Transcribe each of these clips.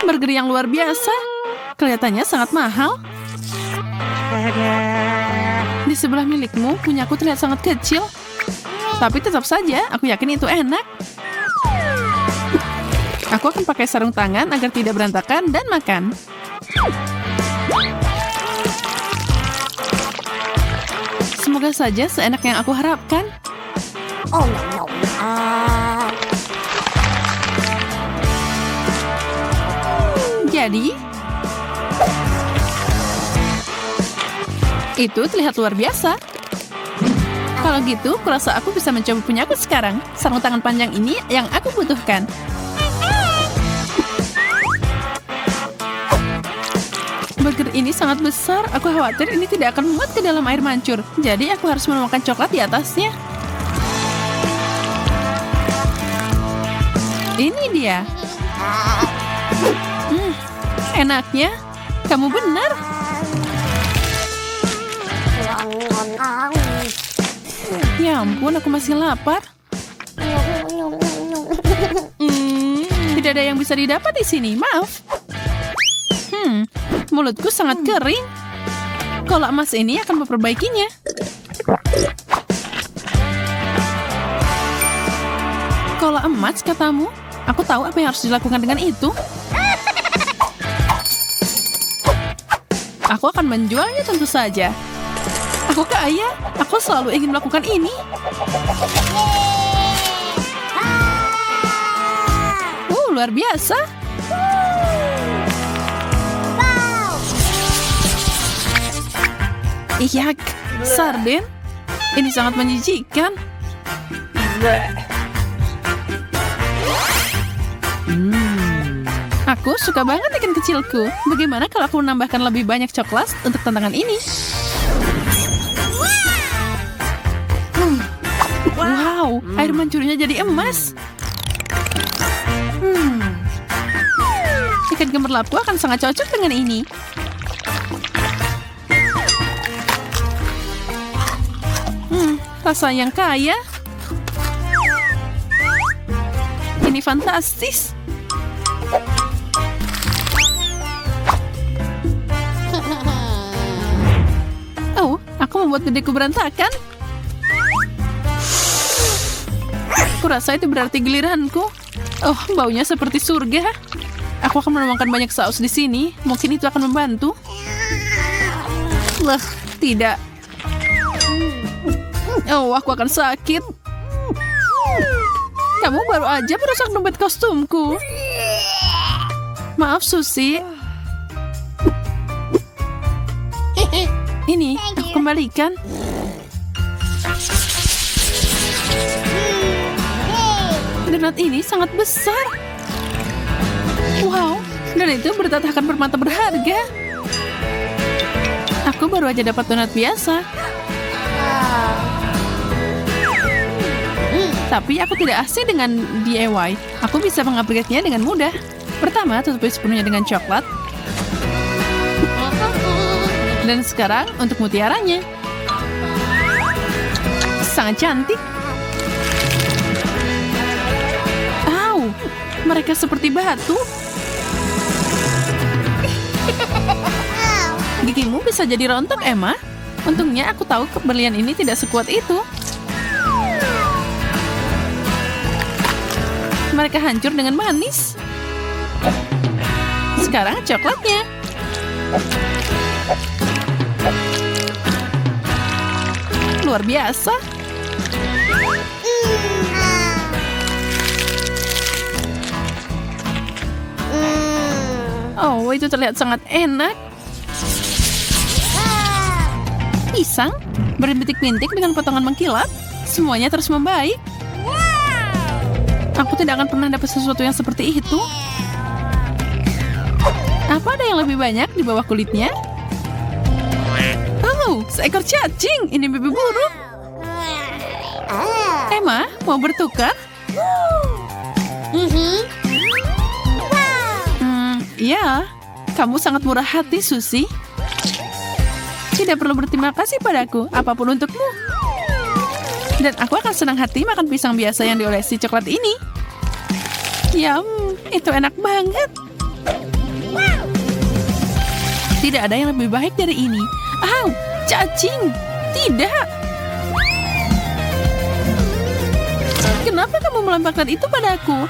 Burger yang luar biasa. Kelihatannya sangat mahal. Di sebelah milikmu, punyaku terlihat sangat kecil. Tapi tetap saja, aku yakin itu enak. Aku akan pakai sarung tangan agar tidak berantakan dan makan. Semoga saja seenak yang aku harapkan. Oh no. Jadi, itu terlihat luar biasa. Kalau gitu, kurasa aku bisa mencoba punyaku sekarang. Sarung tangan panjang ini yang aku butuhkan. Burger ini sangat besar. Aku khawatir ini tidak akan muat ke dalam air mancur. Jadi aku harus menuangkan coklat di atasnya. Ini dia. Enaknya. Kamu benar. Ya ampun, aku masih lapar. Tidak ada yang bisa didapat di sini. Maaf. Mulutku sangat kering. Kalau emas ini akan memperbaikinya. Kalau emas, katamu? Aku tahu apa yang harus dilakukan dengan itu. Aku akan menjualnya tentu saja. Aku kaya. Aku selalu ingin melakukan ini. Luar biasa. Iyak, sarden. Ini sangat menjijikkan. Aku suka banget ikan kecilku. Bagaimana kalau aku menambahkan lebih banyak coklat untuk tantangan ini? Wow, air mancurnya jadi emas. Ikan gemerlapku akan sangat cocok dengan ini. Rasa yang kaya. Ini fantastis. Oh, aku membuat dedeku berantakan. Kurasa itu berarti giliranku. Oh, baunya seperti surga. Aku akan menuangkan banyak saus di sini. Mungkin itu akan membantu. Tidak. Oh, aku akan sakit. Kamu baru aja merusak dompet kostumku. Maaf, Susi. Ini, aku kembalikan. Donat ini sangat besar. Wow, dan itu bertatakan permata berharga. Aku baru aja dapat donat biasa. Tapi aku tidak asing dengan DIY. Aku bisa mengupgrade-nya dengan mudah. Pertama, tutupi sepenuhnya dengan coklat. Dan sekarang untuk mutiaranya. Sangat cantik. Au, mereka seperti batu. Gigimu bisa jadi rontok, Emma. Untungnya aku tahu keberlian ini tidak sekuat itu. Mereka hancur dengan manis. Sekarang coklatnya. Luar biasa. Oh, itu terlihat sangat enak. Pisang berbintik-bintik dengan potongan mengkilap. Semuanya terus membaik. Aku tidak akan pernah dapat sesuatu yang seperti itu. Apa ada yang lebih banyak di bawah kulitnya? Oh, seekor cacing. Ini mimpi buruk. Emma, mau bertukar? Ya, kamu sangat murah hati, Susi. Tidak perlu berterima kasih padaku, apapun untukmu. Dan aku akan senang hati makan pisang biasa yang diolesi coklat ini. Yum, itu enak banget. Tidak ada yang lebih baik dari ini. Au, cacing. Tidak. Kenapa kamu melemparkan itu padaku?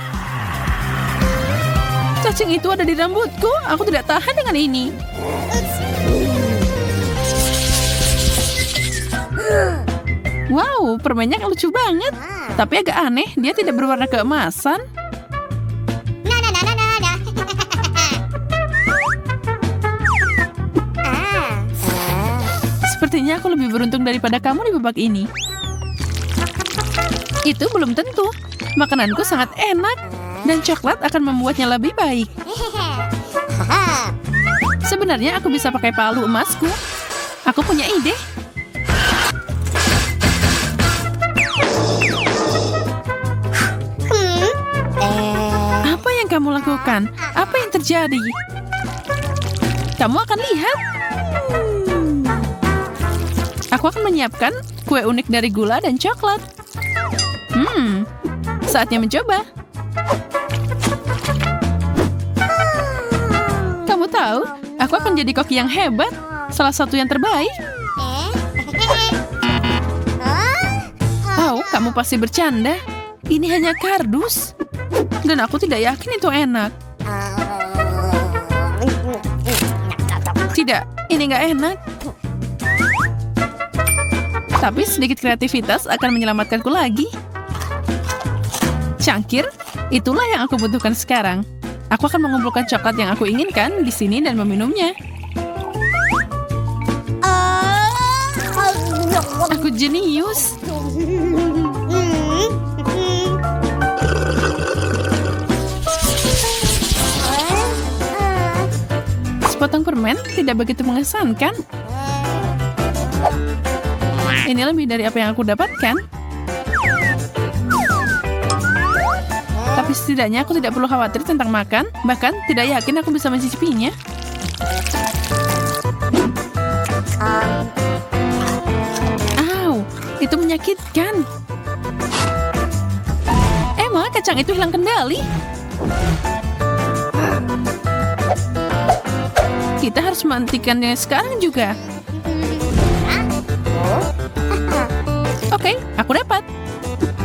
Cacing itu ada di rambutku. Aku tidak tahan dengan ini. Wow, permennya lucu banget. Tapi agak aneh, dia tidak berwarna keemasan. Na na na na na na. Sepertinya aku lebih beruntung daripada kamu di babak ini. Itu belum tentu. Makananku sangat enak, dan coklat akan membuatnya lebih baik. Sebenarnya aku bisa pakai palu emasku. Aku punya ide. Apa yang kamu lakukan? Apa yang terjadi? Kamu akan lihat. Aku akan menyiapkan kue unik dari gula dan coklat. Saatnya mencoba. Kamu tahu, aku akan jadi koki yang hebat. Salah satu yang terbaik. Tahu, kamu pasti bercanda. Ini hanya kardus. Dan aku tidak yakin itu enak. Tidak, ini nggak enak. Tapi sedikit kreativitas akan menyelamatkanku lagi. Cangkir, itulah yang aku butuhkan sekarang. Aku akan mengumpulkan coklat yang aku inginkan di sini dan meminumnya. Aku jenius. Sepotong permen tidak begitu mengesankan. Ini lebih dari apa yang aku dapatkan. Tapi setidaknya aku tidak perlu khawatir tentang makan. Bahkan tidak yakin aku bisa mencicipinya. Au, itu menyakitkan. Emma, kacang itu hilang kendali. Kita harus menghentikannya sekarang juga. Oke, aku dapat.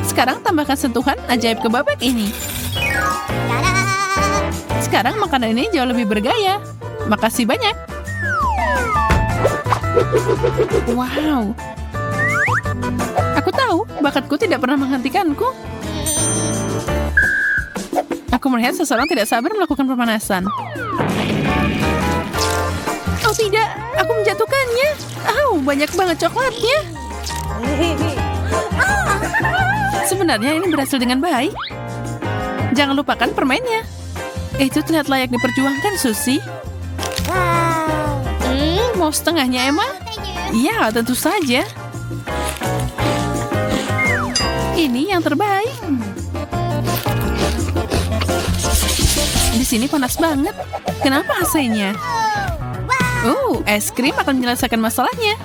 Sekarang tambahkan sentuhan ajaib ke babak ini. Sekarang makanan ini jauh lebih bergaya. Makasih banyak. Wow. Aku tahu, bakatku tidak pernah menghentikanku. Aku melihat seseorang tidak sabar melakukan pemanasan. Oh tidak, aku menjatuhkannya. Banyak banget coklatnya. Sebenarnya ini berhasil dengan baik. Jangan lupakan permennya. Itu terlihat layak diperjuangkan, Susie. Mau setengahnya, Emma? Iya, tentu saja. Ini yang terbaik. Di sini panas banget. Kenapa AC-nya? Es krim akan menyelesaikan masalahnya.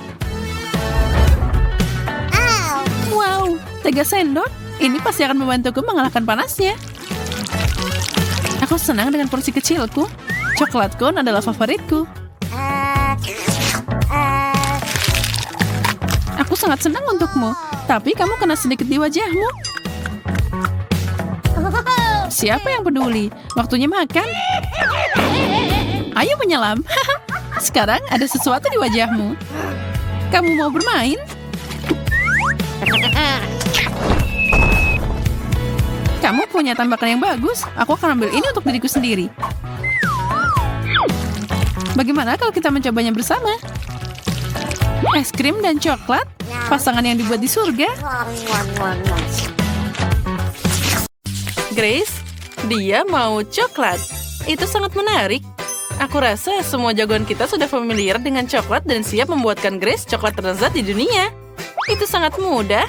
Wow, 3 sendok. Ini pasti akan membantuku mengalahkan panasnya. Aku senang dengan porsi kecilku. Coklat cone adalah favoritku. Aku sangat senang untukmu. Tapi kamu kena sedikit di wajahmu. Siapa yang peduli? Waktunya makan. Ayo menyelam. Sekarang ada sesuatu di wajahmu. Kamu mau bermain? Kamu punya tambakan yang bagus. Aku akan ambil ini untuk diriku sendiri. Bagaimana kalau kita mencobanya bersama? Es krim dan coklat, pasangan yang dibuat di surga. Grace, dia mau coklat. Itu sangat menarik. Aku rasa semua jagoan kita sudah familiar dengan coklat dan siap membuatkan Grace coklat terlezat di dunia. Itu sangat mudah.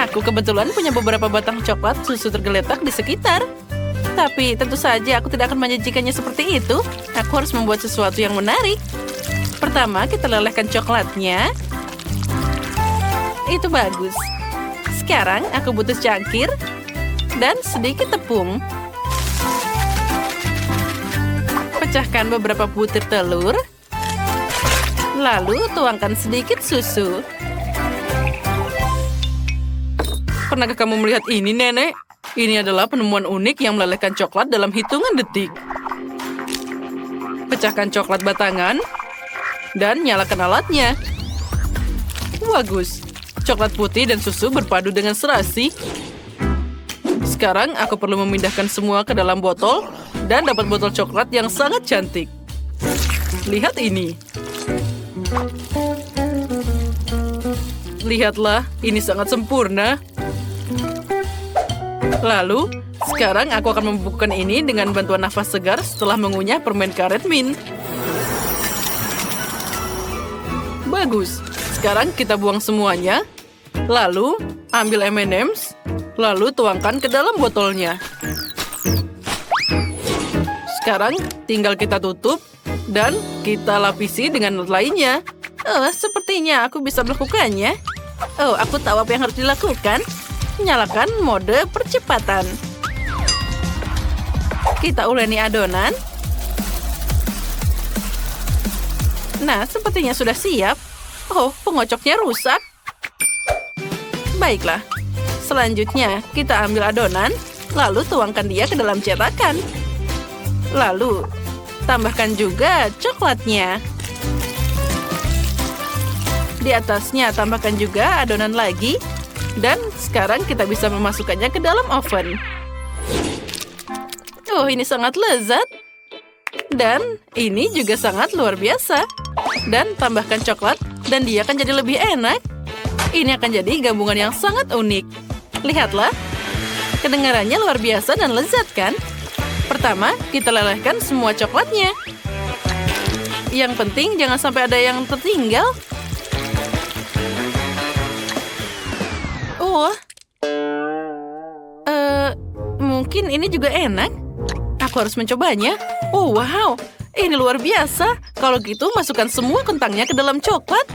Aku kebetulan punya beberapa batang coklat susu tergeletak di sekitar. Tapi tentu saja aku tidak akan menyajikannya seperti itu. Aku harus membuat sesuatu yang menarik. Pertama, kita lelehkan coklatnya. Itu bagus. Sekarang aku butuh cangkir dan sedikit tepung. Pecahkan beberapa butir telur. Lalu tuangkan sedikit susu. Pernahkah kamu melihat ini, Nenek? Ini adalah penemuan unik yang melelehkan coklat dalam hitungan detik. Pecahkan coklat batangan dan nyalakan alatnya. Bagus. Coklat putih dan susu berpadu dengan serasi. Sekarang aku perlu memindahkan semua ke dalam botol dan dapat botol coklat yang sangat cantik. Lihat ini. Lihatlah, ini sangat sempurna. Lalu, sekarang aku akan membubukkan ini dengan bantuan nafas segar setelah mengunyah permen karet mint. Bagus. Sekarang kita buang semuanya. Lalu, ambil M&M's. Lalu tuangkan ke dalam botolnya. Sekarang tinggal kita tutup dan kita lapisi dengan lainnya. Oh, sepertinya aku bisa melakukannya. Oh, aku tahu apa yang harus dilakukan. Nyalakan mode percepatan. Kita uleni adonan. Nah, sepertinya sudah siap. Oh, pengocoknya rusak. Baiklah. Selanjutnya, kita ambil adonan, lalu tuangkan dia ke dalam cetakan. Lalu, tambahkan juga coklatnya. Di atasnya, tambahkan juga adonan lagi. Dan sekarang kita bisa memasukkannya ke dalam oven. Oh, ini sangat lezat. Dan ini juga sangat luar biasa. Dan tambahkan coklat, dan dia akan jadi lebih enak. Ini akan jadi gabungan yang sangat unik. Lihatlah. Kedengarannya luar biasa dan lezat, kan? Pertama, kita lelehkan semua coklatnya. Yang penting jangan sampai ada yang tertinggal. Oh, mungkin ini juga enak. Aku harus mencobanya. Oh, wow. Ini luar biasa. Kalau gitu, masukkan semua kentangnya ke dalam coklat.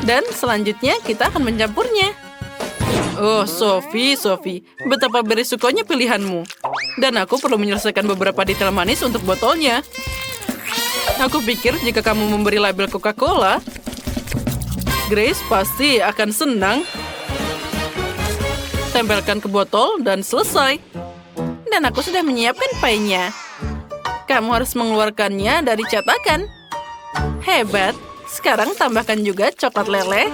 Dan selanjutnya, kita akan mencampurnya. Oh, Sophie. Betapa berisikonya pilihanmu. Dan aku perlu menyelesaikan beberapa detail manis untuk botolnya. Aku pikir jika kamu memberi label Coca-Cola, Grace pasti akan senang. Tempelkan ke botol dan selesai. Dan aku sudah menyiapkan pie-nya. Kamu harus mengeluarkannya dari cetakan. Hebat. Sekarang tambahkan juga coklat leleh.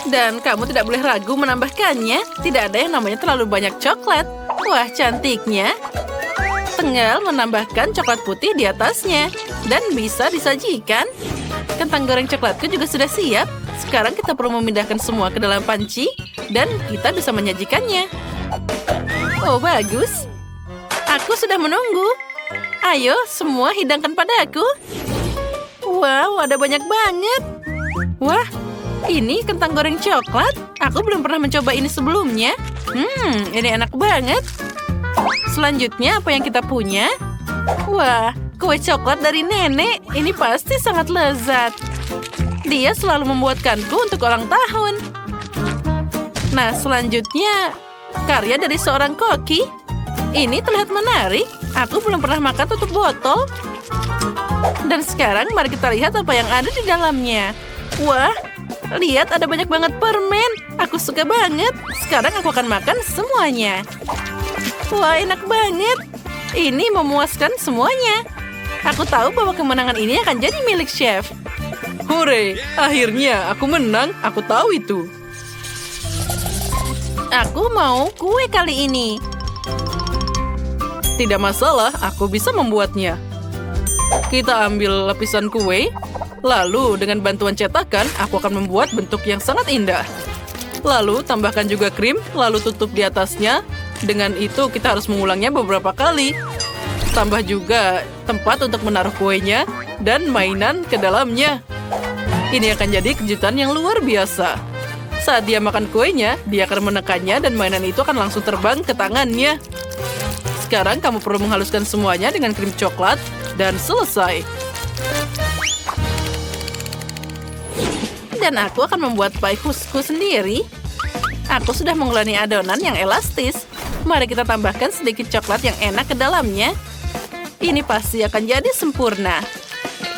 Dan kamu tidak boleh ragu menambahkannya. Tidak ada yang namanya terlalu banyak coklat. Wah, cantiknya. Tinggal menambahkan coklat putih di atasnya. Dan bisa disajikan. Kentang goreng coklatku juga sudah siap. Sekarang kita perlu memindahkan semua ke dalam panci. Dan kita bisa menyajikannya. Oh, bagus. Aku sudah menunggu. Ayo, semua hidangkan padaku. Wow, ada banyak banget. Wah, ini kentang goreng coklat. Aku belum pernah mencoba ini sebelumnya. Ini enak banget. Selanjutnya, apa yang kita punya? Wah, kue coklat dari nenek. Ini pasti sangat lezat. Dia selalu membuatkanku untuk ulang tahun. Nah, selanjutnya, karya dari seorang koki. Ini terlihat menarik. Aku belum pernah makan tutup botol. Dan sekarang mari kita lihat apa yang ada di dalamnya. Wah, lihat ada banyak banget permen. Aku suka banget. Sekarang aku akan makan semuanya. Wah, enak banget. Ini memuaskan semuanya. Aku tahu bahwa kemenangan ini akan jadi milik chef. Hore, akhirnya aku menang. Aku tahu itu. Aku mau kue kali ini. Tidak masalah, aku bisa membuatnya. Kita ambil lapisan kue, lalu dengan bantuan cetakan, aku akan membuat bentuk yang sangat indah. Lalu tambahkan juga krim, lalu tutup di atasnya. Dengan itu kita harus mengulangnya beberapa kali. Tambah juga tempat untuk menaruh kuenya dan mainan ke dalamnya. Ini akan jadi kejutan yang luar biasa. Saat dia makan kuenya, dia akan menekannya dan mainan itu akan langsung terbang ke tangannya. Sekarang kamu perlu menghaluskan semuanya dengan krim coklat dan selesai. Dan aku akan membuat pie khususku sendiri. Aku sudah menguleni adonan yang elastis. Mari kita tambahkan sedikit coklat yang enak ke dalamnya. Ini pasti akan jadi sempurna.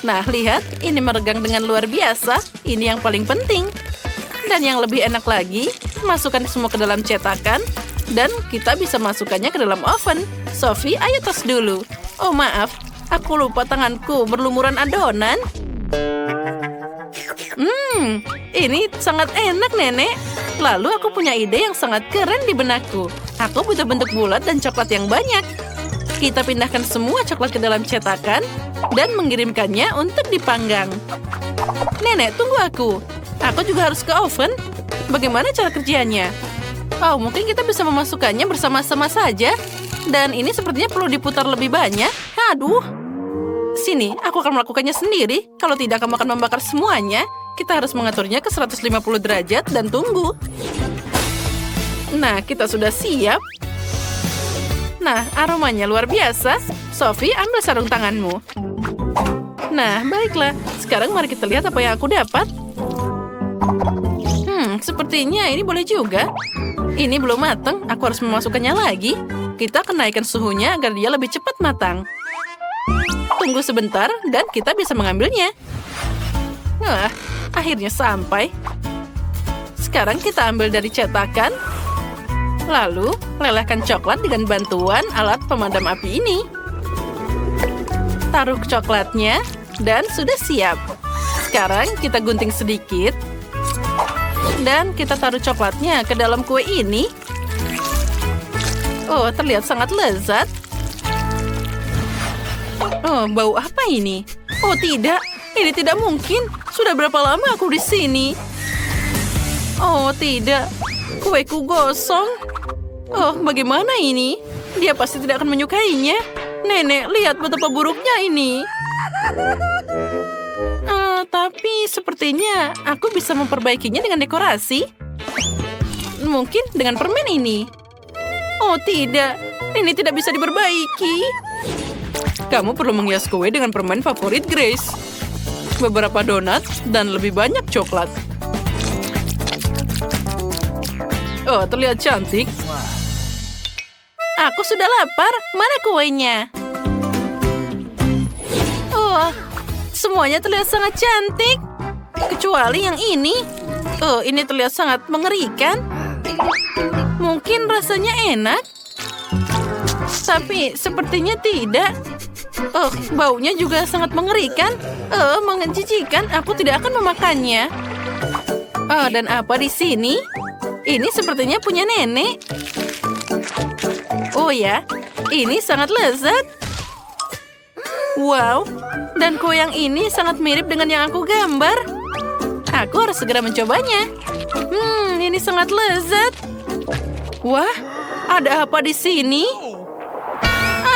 Nah, lihat, ini meregang dengan luar biasa. Ini yang paling penting. Dan yang lebih enak lagi, masukkan semua ke dalam cetakan. Dan kita bisa masukkannya ke dalam oven. Sophie, ayo tos dulu. Oh, maaf. Aku lupa tanganku berlumuran adonan. Ini sangat enak, Nenek. Lalu aku punya ide yang sangat keren di benakku. Aku butuh bentuk bulat dan coklat yang banyak. Kita pindahkan semua coklat ke dalam cetakan dan mengirimkannya untuk dipanggang. Nenek, tunggu aku. Aku juga harus ke oven. Bagaimana cara kerjanya? Oh, mungkin kita bisa memasukkannya bersama-sama saja. Dan ini sepertinya perlu diputar lebih banyak. Aduh. Sini, aku akan melakukannya sendiri. Kalau tidak, kamu akan membakar semuanya. Kita harus mengaturnya ke 150 derajat dan tunggu. Nah, kita sudah siap. Nah, aromanya luar biasa. Sophie, ambil sarung tanganmu. Nah, baiklah. Sekarang mari kita lihat apa yang aku dapat. Sepertinya ini boleh juga. Ini belum matang, aku harus memasukkannya lagi. Kita akan naikkan suhunya agar dia lebih cepat matang. Tunggu sebentar dan kita bisa mengambilnya. Wah, akhirnya sampai. Sekarang kita ambil dari cetakan. Lalu, lelehkan coklat dengan bantuan alat pemadam api ini. Taruh coklatnya dan sudah siap. Sekarang kita gunting sedikit. Dan kita taruh coklatnya ke dalam kue ini. Oh, terlihat sangat lezat. Oh, bau apa ini? Oh, tidak. Ini tidak mungkin. Sudah berapa lama aku di sini? Oh, tidak. Kueku gosong. Oh, bagaimana ini? Dia pasti tidak akan menyukainya. Nenek, lihat betapa buruknya ini. Tapi sepertinya aku bisa memperbaikinya dengan dekorasi. Mungkin dengan permen ini. Oh, tidak. Ini tidak bisa diperbaiki. Kamu perlu menghias kue dengan permen favorit Grace. Beberapa donat dan lebih banyak coklat. Oh, terlihat cantik. Aku sudah lapar. Mana kuenya? Oh, semuanya terlihat sangat cantik. Kecuali yang ini. Oh, ini terlihat sangat mengerikan. Mungkin rasanya enak. Tapi sepertinya tidak. Oh, baunya juga sangat mengerikan. Oh, menjijikan. Aku tidak akan memakannya. Oh, dan apa di sini? Ini sepertinya punya nenek. Oh ya, ini sangat lezat. Wow, dan kue yang ini sangat mirip dengan yang aku gambar. Aku harus segera mencobanya. Ini sangat lezat. Wah, ada apa di sini?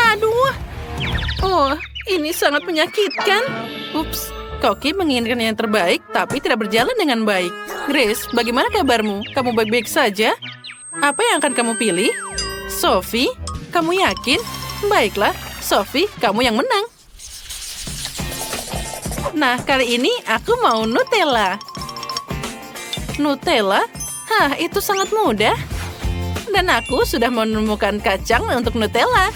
Aduh. Oh, ini sangat menyakitkan. Ups, Koki menginginkan yang terbaik, tapi tidak berjalan dengan baik. Grace, bagaimana kabarmu? Kamu baik-baik saja? Apa yang akan kamu pilih? Sophie, kamu yakin? Baiklah, Sophie, kamu yang menang. Nah, kali ini aku mau Nutella. Nutella? Hah, itu sangat mudah. Dan aku sudah menemukan kacang untuk Nutella.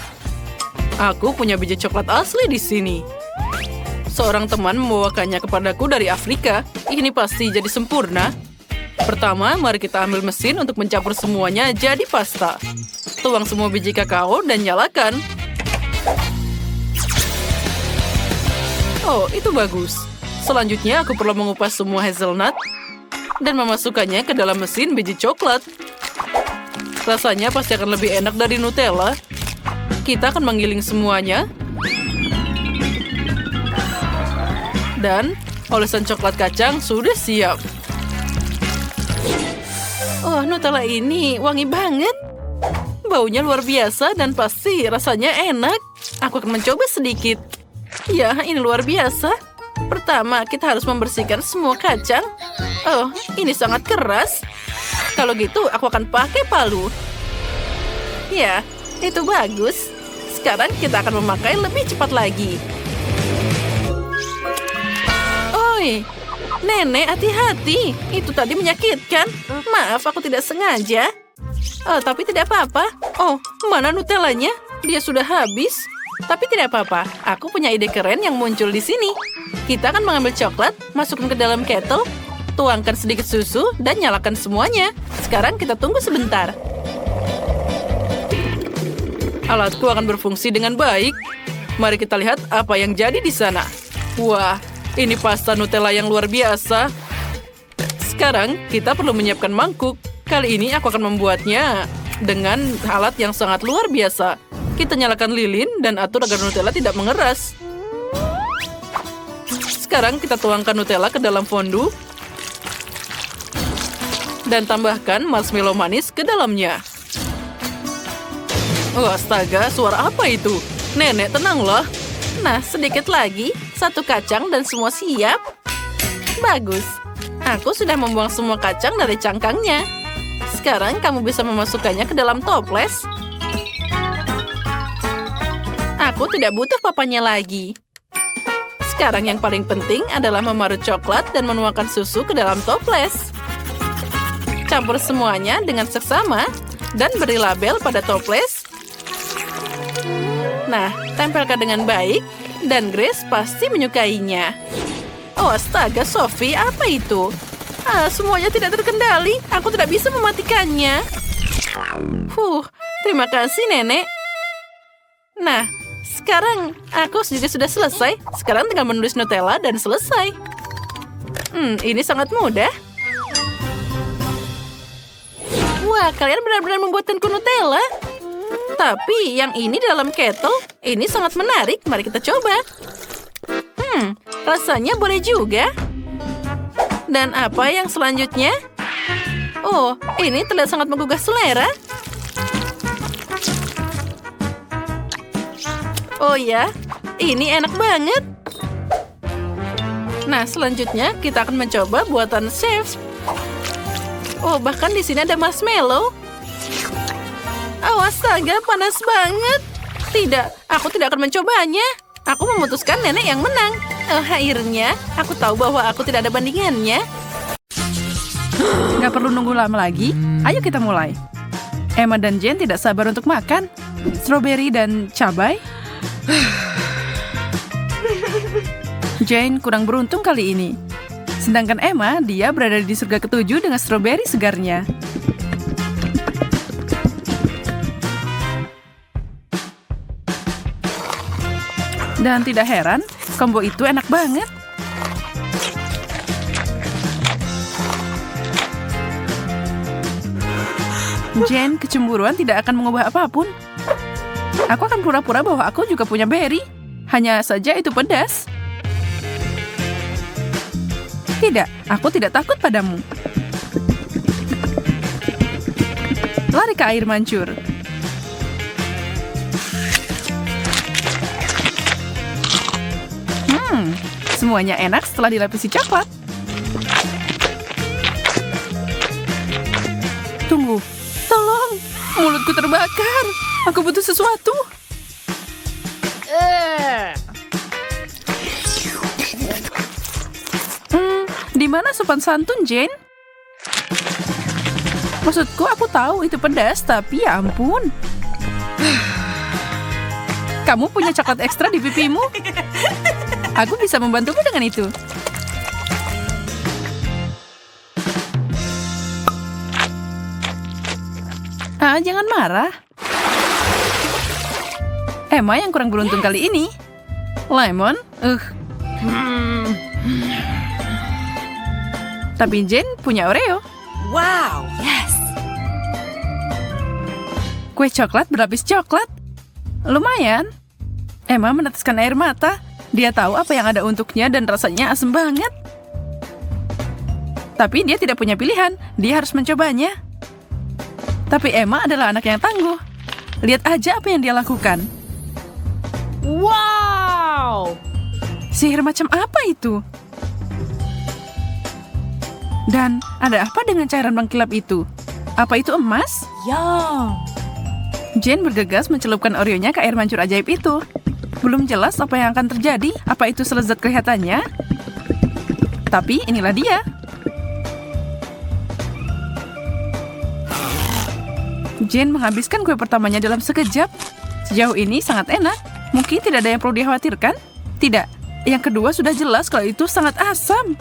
Aku punya biji coklat asli di sini. Seorang teman membawakannya kepadaku dari Afrika. Ini pasti jadi sempurna. Pertama, mari kita ambil mesin untuk mencampur semuanya jadi pasta. Tuang semua biji kakao dan nyalakan. Oh, itu bagus. Selanjutnya, aku perlu mengupas semua hazelnut dan memasukkannya ke dalam mesin biji coklat. Rasanya pasti akan lebih enak dari Nutella. Kita akan menggiling semuanya. Dan olesan coklat kacang sudah siap. Oh, Nutella ini wangi banget. Baunya luar biasa dan pasti rasanya enak. Aku akan mencoba sedikit. Ya, ini luar biasa. Pertama, kita harus membersihkan semua kacang. Oh, ini sangat keras. Kalau gitu, aku akan pakai palu. Ya, itu bagus. Sekarang kita akan memakai lebih cepat lagi. Oi, Nenek, hati-hati. Itu tadi menyakitkan. Maaf, aku tidak sengaja. Oh, tapi tidak apa-apa. Oh, mana Nutellanya? Dia sudah habis. Tapi tidak apa-apa, aku punya ide keren yang muncul di sini. Kita akan mengambil coklat, masukkan ke dalam kettle, tuangkan sedikit susu, dan nyalakan semuanya. Sekarang kita tunggu sebentar. Alatku akan berfungsi dengan baik. Mari kita lihat apa yang jadi di sana. Wah, ini pasta Nutella yang luar biasa. Sekarang kita perlu menyiapkan mangkuk. Kali ini aku akan membuatnya dengan alat yang sangat luar biasa. Kita nyalakan lilin dan atur agar Nutella tidak mengeras. Sekarang kita tuangkan Nutella ke dalam fondue. Dan tambahkan marshmallow manis ke dalamnya. Oh, astaga, suara apa itu? Nenek, tenanglah. Nah, sedikit lagi. 1 kacang dan semua siap. Bagus. Aku sudah membuang semua kacang dari cangkangnya. Sekarang kamu bisa memasukkannya ke dalam toples. Aku tidak butuh papanya lagi. Sekarang yang paling penting adalah memarut coklat dan menuangkan susu ke dalam toples. Campur semuanya dengan seksama dan beri label pada toples. Nah, tempelkan dengan baik dan Grace pasti menyukainya. Oh, astaga, Sophie, apa itu? Semuanya tidak terkendali. Aku tidak bisa mematikannya. Terima kasih, Nenek. Nah, sekarang aku juga sudah selesai. Sekarang tinggal menulis Nutella dan selesai. Ini sangat mudah. Wah, kalian benar-benar membuatkanku Nutella. Tapi yang ini dalam kettle, ini sangat menarik. Mari kita coba. Rasanya boleh juga. Dan apa yang selanjutnya? Oh, ini terlihat sangat menggugah selera. Oh ya, ini enak banget. Nah, selanjutnya kita akan mencoba buatan chef. Oh, bahkan di sini ada marshmallow. Oh, astaga, panas banget. Tidak, aku tidak akan mencobanya. Aku memutuskan nenek yang menang. Oh, akhirnya aku tahu bahwa aku tidak ada bandingannya. Nggak perlu nunggu lama lagi. Ayo kita mulai. Emma dan Jane tidak sabar untuk makan. Strawberry dan cabai. Jane kurang beruntung kali ini. Sedangkan Emma, dia berada di surga ketujuh dengan strawberry segarnya. Dan tidak heran, combo itu enak banget. Jane kecemburuan tidak akan mengubah apapun. Aku akan pura-pura bahwa aku juga punya berry. Hanya saja itu pedas. Tidak, aku tidak takut padamu. Lari ke air mancur. Semuanya enak setelah dilapisi coklat. Tunggu, tolong, mulutku terbakar. Aku butuh sesuatu. Di mana sopan santun, Jane? Maksudku, aku tahu itu pedas, tapi ya ampun. Kamu punya coklat ekstra di pipimu? Aku bisa membantumu dengan itu. Jangan marah. Emma yang kurang beruntung kali ini. Lemon, Tapi Jane punya Oreo. Wow, Yes. Kue coklat berlapis coklat. Lumayan. Emma meneteskan air mata. Dia tahu apa yang ada untuknya dan rasanya asem banget. Tapi dia tidak punya pilihan. Dia harus mencobanya. Tapi Emma adalah anak yang tangguh. Lihat aja apa yang dia lakukan. wow. Sihir macam apa itu? Dan ada apa dengan cairan mengkilap itu? Apa itu emas? Yum. Jane bergegas mencelupkan Oreo-nya ke air mancur ajaib itu. Belum jelas apa yang akan terjadi, apa itu selezat kelihatannya. Tapi inilah dia. Jane menghabiskan kue pertamanya dalam sekejap. Sejauh ini sangat enak. Mungkin tidak ada yang perlu dikhawatirkan? Tidak. Yang kedua sudah jelas kalau itu sangat asam.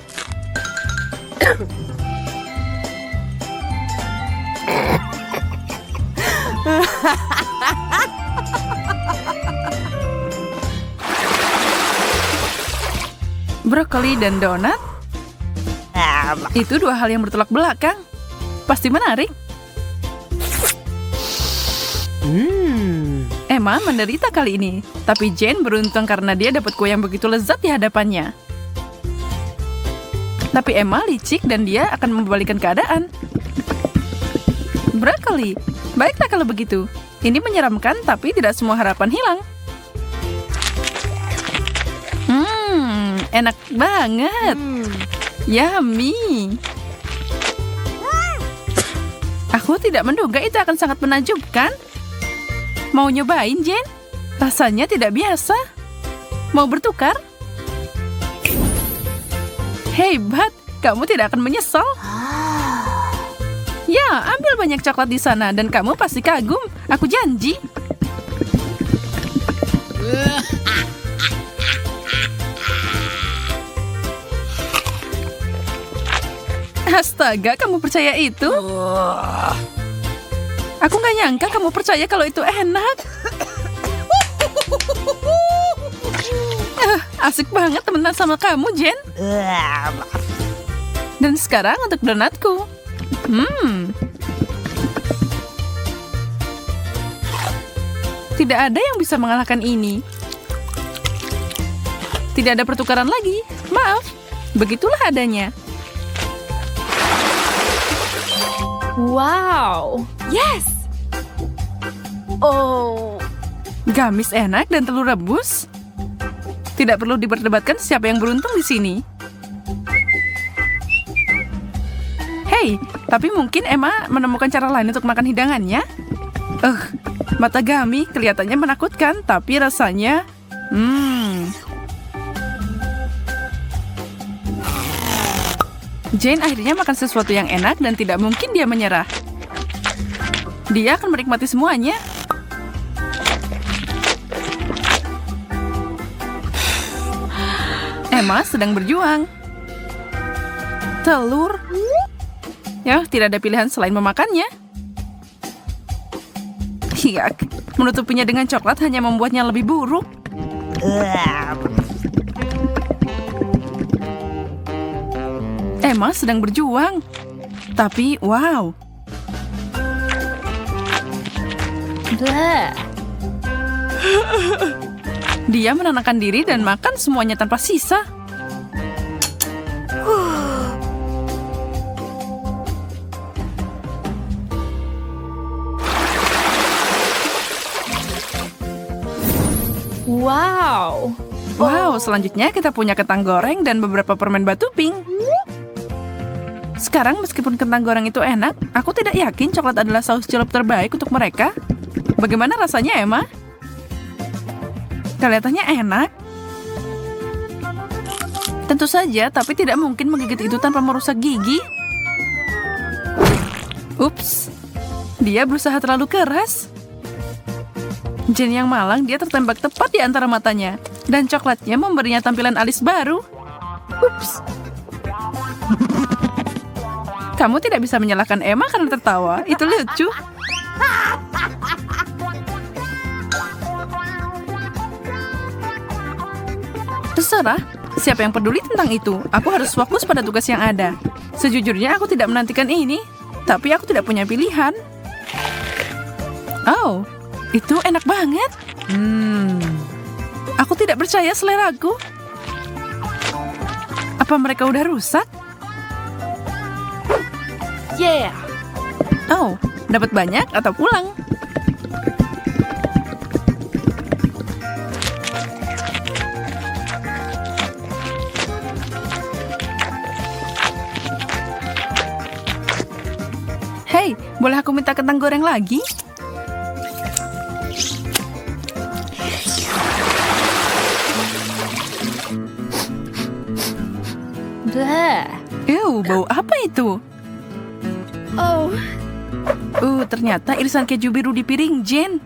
Brokoli dan donat? Itu dua hal yang bertolak belakang. Pasti menarik. Emma menderita kali ini, tapi Jane beruntung karena dia dapat kue yang begitu lezat di hadapannya. Tapi Emma licik dan dia akan membalikan keadaan. Brokoli, baiklah kalau begitu. Ini menyeramkan, tapi tidak semua harapan hilang. Enak banget. Yummy. Aku tidak menduga itu akan sangat menakjubkan. Mau nyobain, Jane? Rasanya tidak biasa. Mau bertukar? Hebat, kamu tidak akan menyesal. Ya, ambil banyak coklat di sana dan kamu pasti kagum. Aku janji. Astaga, kamu percaya itu? Aku nggak nyangka kamu percaya kalau itu enak. Asik banget temenan sama kamu, Jen. Dan sekarang untuk donatku. Tidak ada yang bisa mengalahkan ini. Tidak ada pertukaran lagi. Maaf, begitulah adanya. Wow. Yes. Oh. Gamis enak dan telur rebus. Tidak perlu diperdebatkan siapa yang beruntung di sini. Hei, tapi mungkin Emma menemukan cara lain untuk makan hidangannya. Mata Gami kelihatannya menakutkan, tapi rasanya... Jane akhirnya makan sesuatu yang enak dan tidak mungkin dia menyerah. Dia akan menikmati semuanya. Emma sedang berjuang. Telur. Ya, tidak ada pilihan selain memakannya. Hiak, menutupinya dengan coklat hanya membuatnya lebih buruk. Emma sedang berjuang. Tapi, wow. Dia menenangkan diri dan makan semuanya tanpa sisa. Wow. Wow, selanjutnya kita punya kentang goreng dan beberapa permen batu pink. Sekarang meskipun kentang goreng itu enak, aku tidak yakin coklat adalah saus celup terbaik untuk mereka. Bagaimana rasanya, Emma? Kelihatannya enak. Tentu saja, tapi tidak mungkin menggigit itu tanpa merusak gigi. Ups, dia berusaha terlalu keras. Jane yang malang, dia tertembak tepat di antara matanya. Dan coklatnya memberinya tampilan alis baru. Ups. Kamu tidak bisa menyalahkan Emma karena tertawa. Itu lucu. Terserah, siapa yang peduli tentang itu? Aku harus fokus pada tugas yang ada. Sejujurnya aku tidak menantikan ini, tapi aku tidak punya pilihan. Oh, itu enak banget. Aku tidak percaya seleraku. Apa mereka udah rusak? Yeah. Oh, dapat banyak atau pulang? Hei, boleh aku minta kentang goreng lagi? Bau apa itu? Oh. Ternyata irisan keju biru di piring Jane.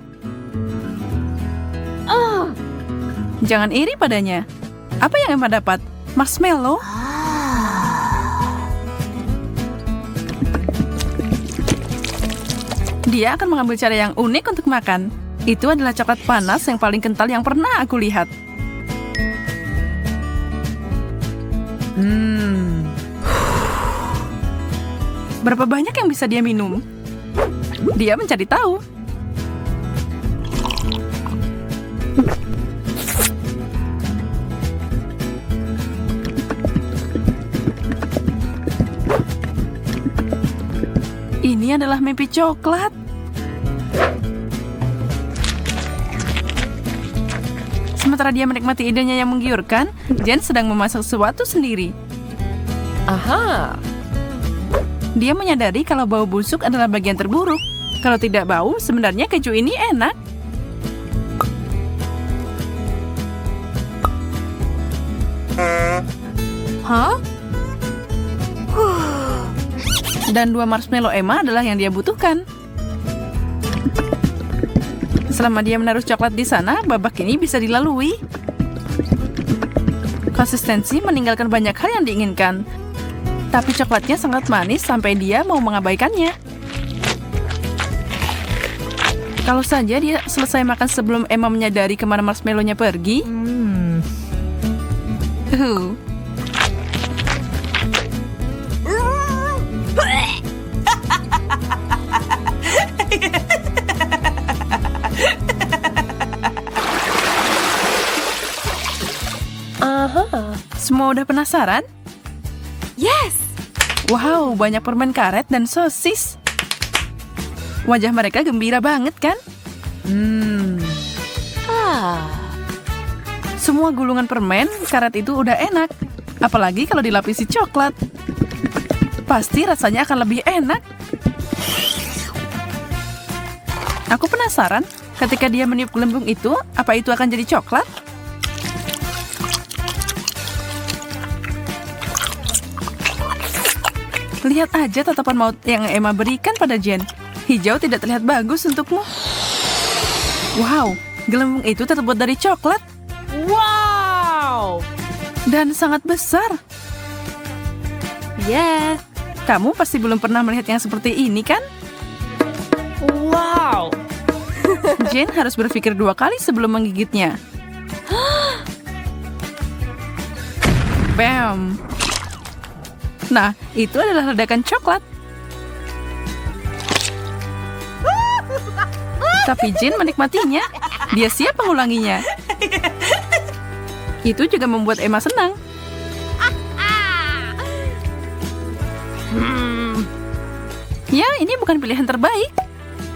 Jangan iri padanya. Apa yang Emma dapat? Marshmallow? Dia akan mengambil cara yang unik untuk makan. Itu adalah coklat panas yang paling kental yang pernah aku lihat. Berapa banyak yang bisa dia minum? Dia mencari tahu. Ini adalah mimpi coklat. Sementara dia menikmati idenya yang menggiurkan, Jen sedang memasak sesuatu sendiri. Aha. Dia menyadari kalau bau busuk adalah bagian terburuk. Kalau tidak bau, sebenarnya keju ini enak. Hah? Dan 2 marshmallow Emma adalah yang dia butuhkan. Selama dia menaruh coklat di sana, babak ini bisa dilalui. Konsistensi meninggalkan banyak hal yang diinginkan. Tapi coklatnya sangat manis sampai dia mau mengabaikannya. Kalau saja dia selesai makan sebelum Emma menyadari kemana marshmallow-nya pergi. Aha. Semua udah penasaran? Yes. Wow, banyak permen karet dan sosis. Wajah mereka gembira banget kan? Semua gulungan permen karet itu udah enak. Apalagi kalau dilapisi coklat. Pasti rasanya akan lebih enak. Aku penasaran, ketika dia meniup gelembung itu, apa itu akan jadi coklat? Lihat aja tatapan maut yang Emma berikan pada Jen. Hijau tidak terlihat bagus untukmu. Wow, gelembung itu terbuat dari coklat. Wow. Dan sangat besar. Yes. Kamu pasti belum pernah melihat yang seperti ini kan? Wow. Jen harus berpikir 2 kali sebelum menggigitnya. Bam. Nah, itu adalah ledakan coklat. Tapi Jen menikmatinya. Dia siap mengulanginya. Itu juga membuat Emma senang. Ya, ini bukan pilihan terbaik.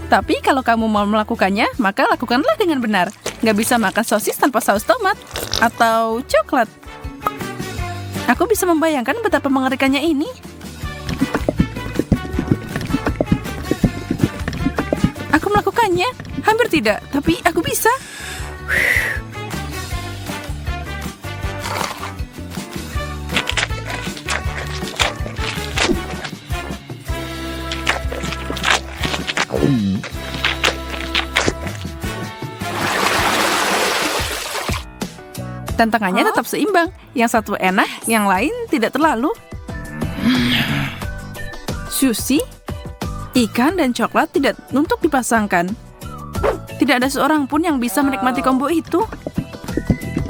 Tapi kalau kamu mau melakukannya, maka lakukanlah dengan benar. Nggak bisa makan sosis tanpa saus tomat. Atau coklat. Aku bisa membayangkan betapa mengerikannya ini. Aku melakukannya. Hampir tidak, tapi aku bisa. Tantangannya tetap seimbang. Yang satu enak, yang lain tidak terlalu. Sushi, ikan, dan coklat tidak untuk dipasangkan. Tidak ada seorang pun yang bisa menikmati combo itu.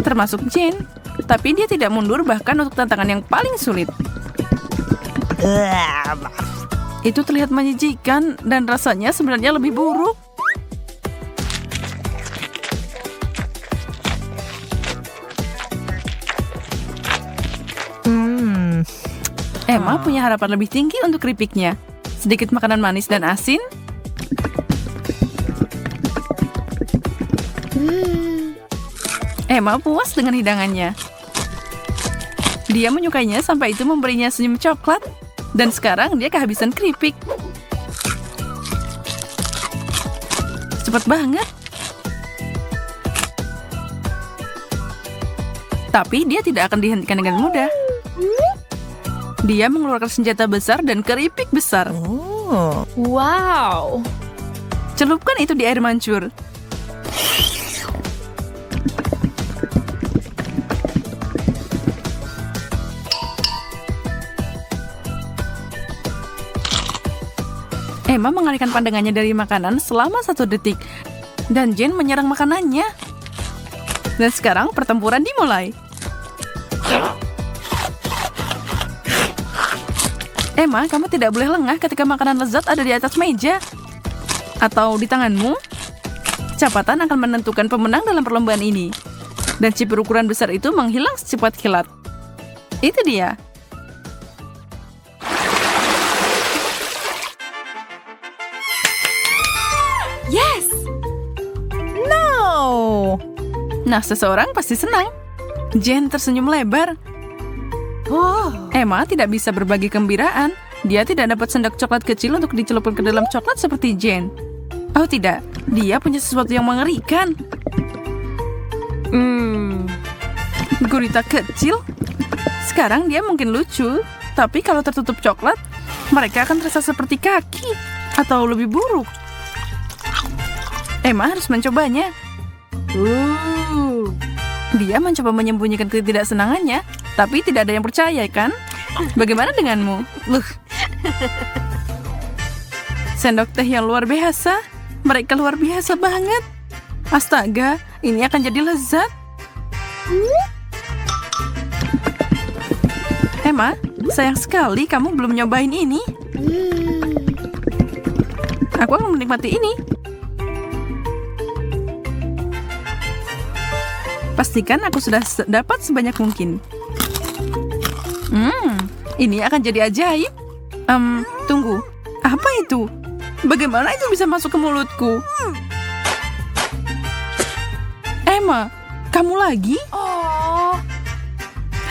Termasuk Jen. Tapi dia tidak mundur bahkan untuk tantangan yang paling sulit. Itu terlihat menjijikan dan rasanya sebenarnya lebih buruk. Emma punya harapan lebih tinggi untuk keripiknya. Sedikit makanan manis dan asin. Emma puas dengan hidangannya. Dia menyukainya sampai itu memberinya senyum coklat. Dan sekarang dia kehabisan keripik. Cepat banget. Tapi dia tidak akan dihentikan dengan mudah. Dia mengeluarkan senjata besar dan keripik besar. Wow. Celupkan itu di air mancur. Emma mengalihkan pandangannya dari makanan selama 1 detik. Dan Jane menyerang makanannya. Dan sekarang pertempuran dimulai. Emma, kamu tidak boleh lengah ketika makanan lezat ada di atas meja. Atau di tanganmu. Kecepatan akan menentukan pemenang dalam perlombaan ini. Dan chip berukuran besar itu menghilang secepat kilat. Itu dia. Yes! No! Nah, seseorang pasti senang. Jane tersenyum lebar. Oh. Emma tidak bisa berbagi kegembiraan. Dia tidak dapat sendok coklat kecil untuk dicelupkan ke dalam coklat seperti Jane. Oh tidak, dia punya sesuatu yang mengerikan. Gurita kecil. Sekarang dia mungkin lucu, tapi kalau tertutup coklat, mereka akan terasa seperti kaki. Atau lebih buruk. Emma harus mencobanya. Dia mencoba menyembunyikan ketidaksenangannya, tapi tidak ada yang percaya, kan? Bagaimana denganmu? Sendok teh yang luar biasa. Mereka luar biasa banget. Astaga, ini akan jadi lezat. Emma, sayang sekali kamu belum nyobain ini. Aku akan menikmati ini. Pastikan aku sudah dapat sebanyak mungkin. Ini akan jadi ajaib. Tunggu. Apa itu? Bagaimana itu bisa masuk ke mulutku? Emma, kamu lagi?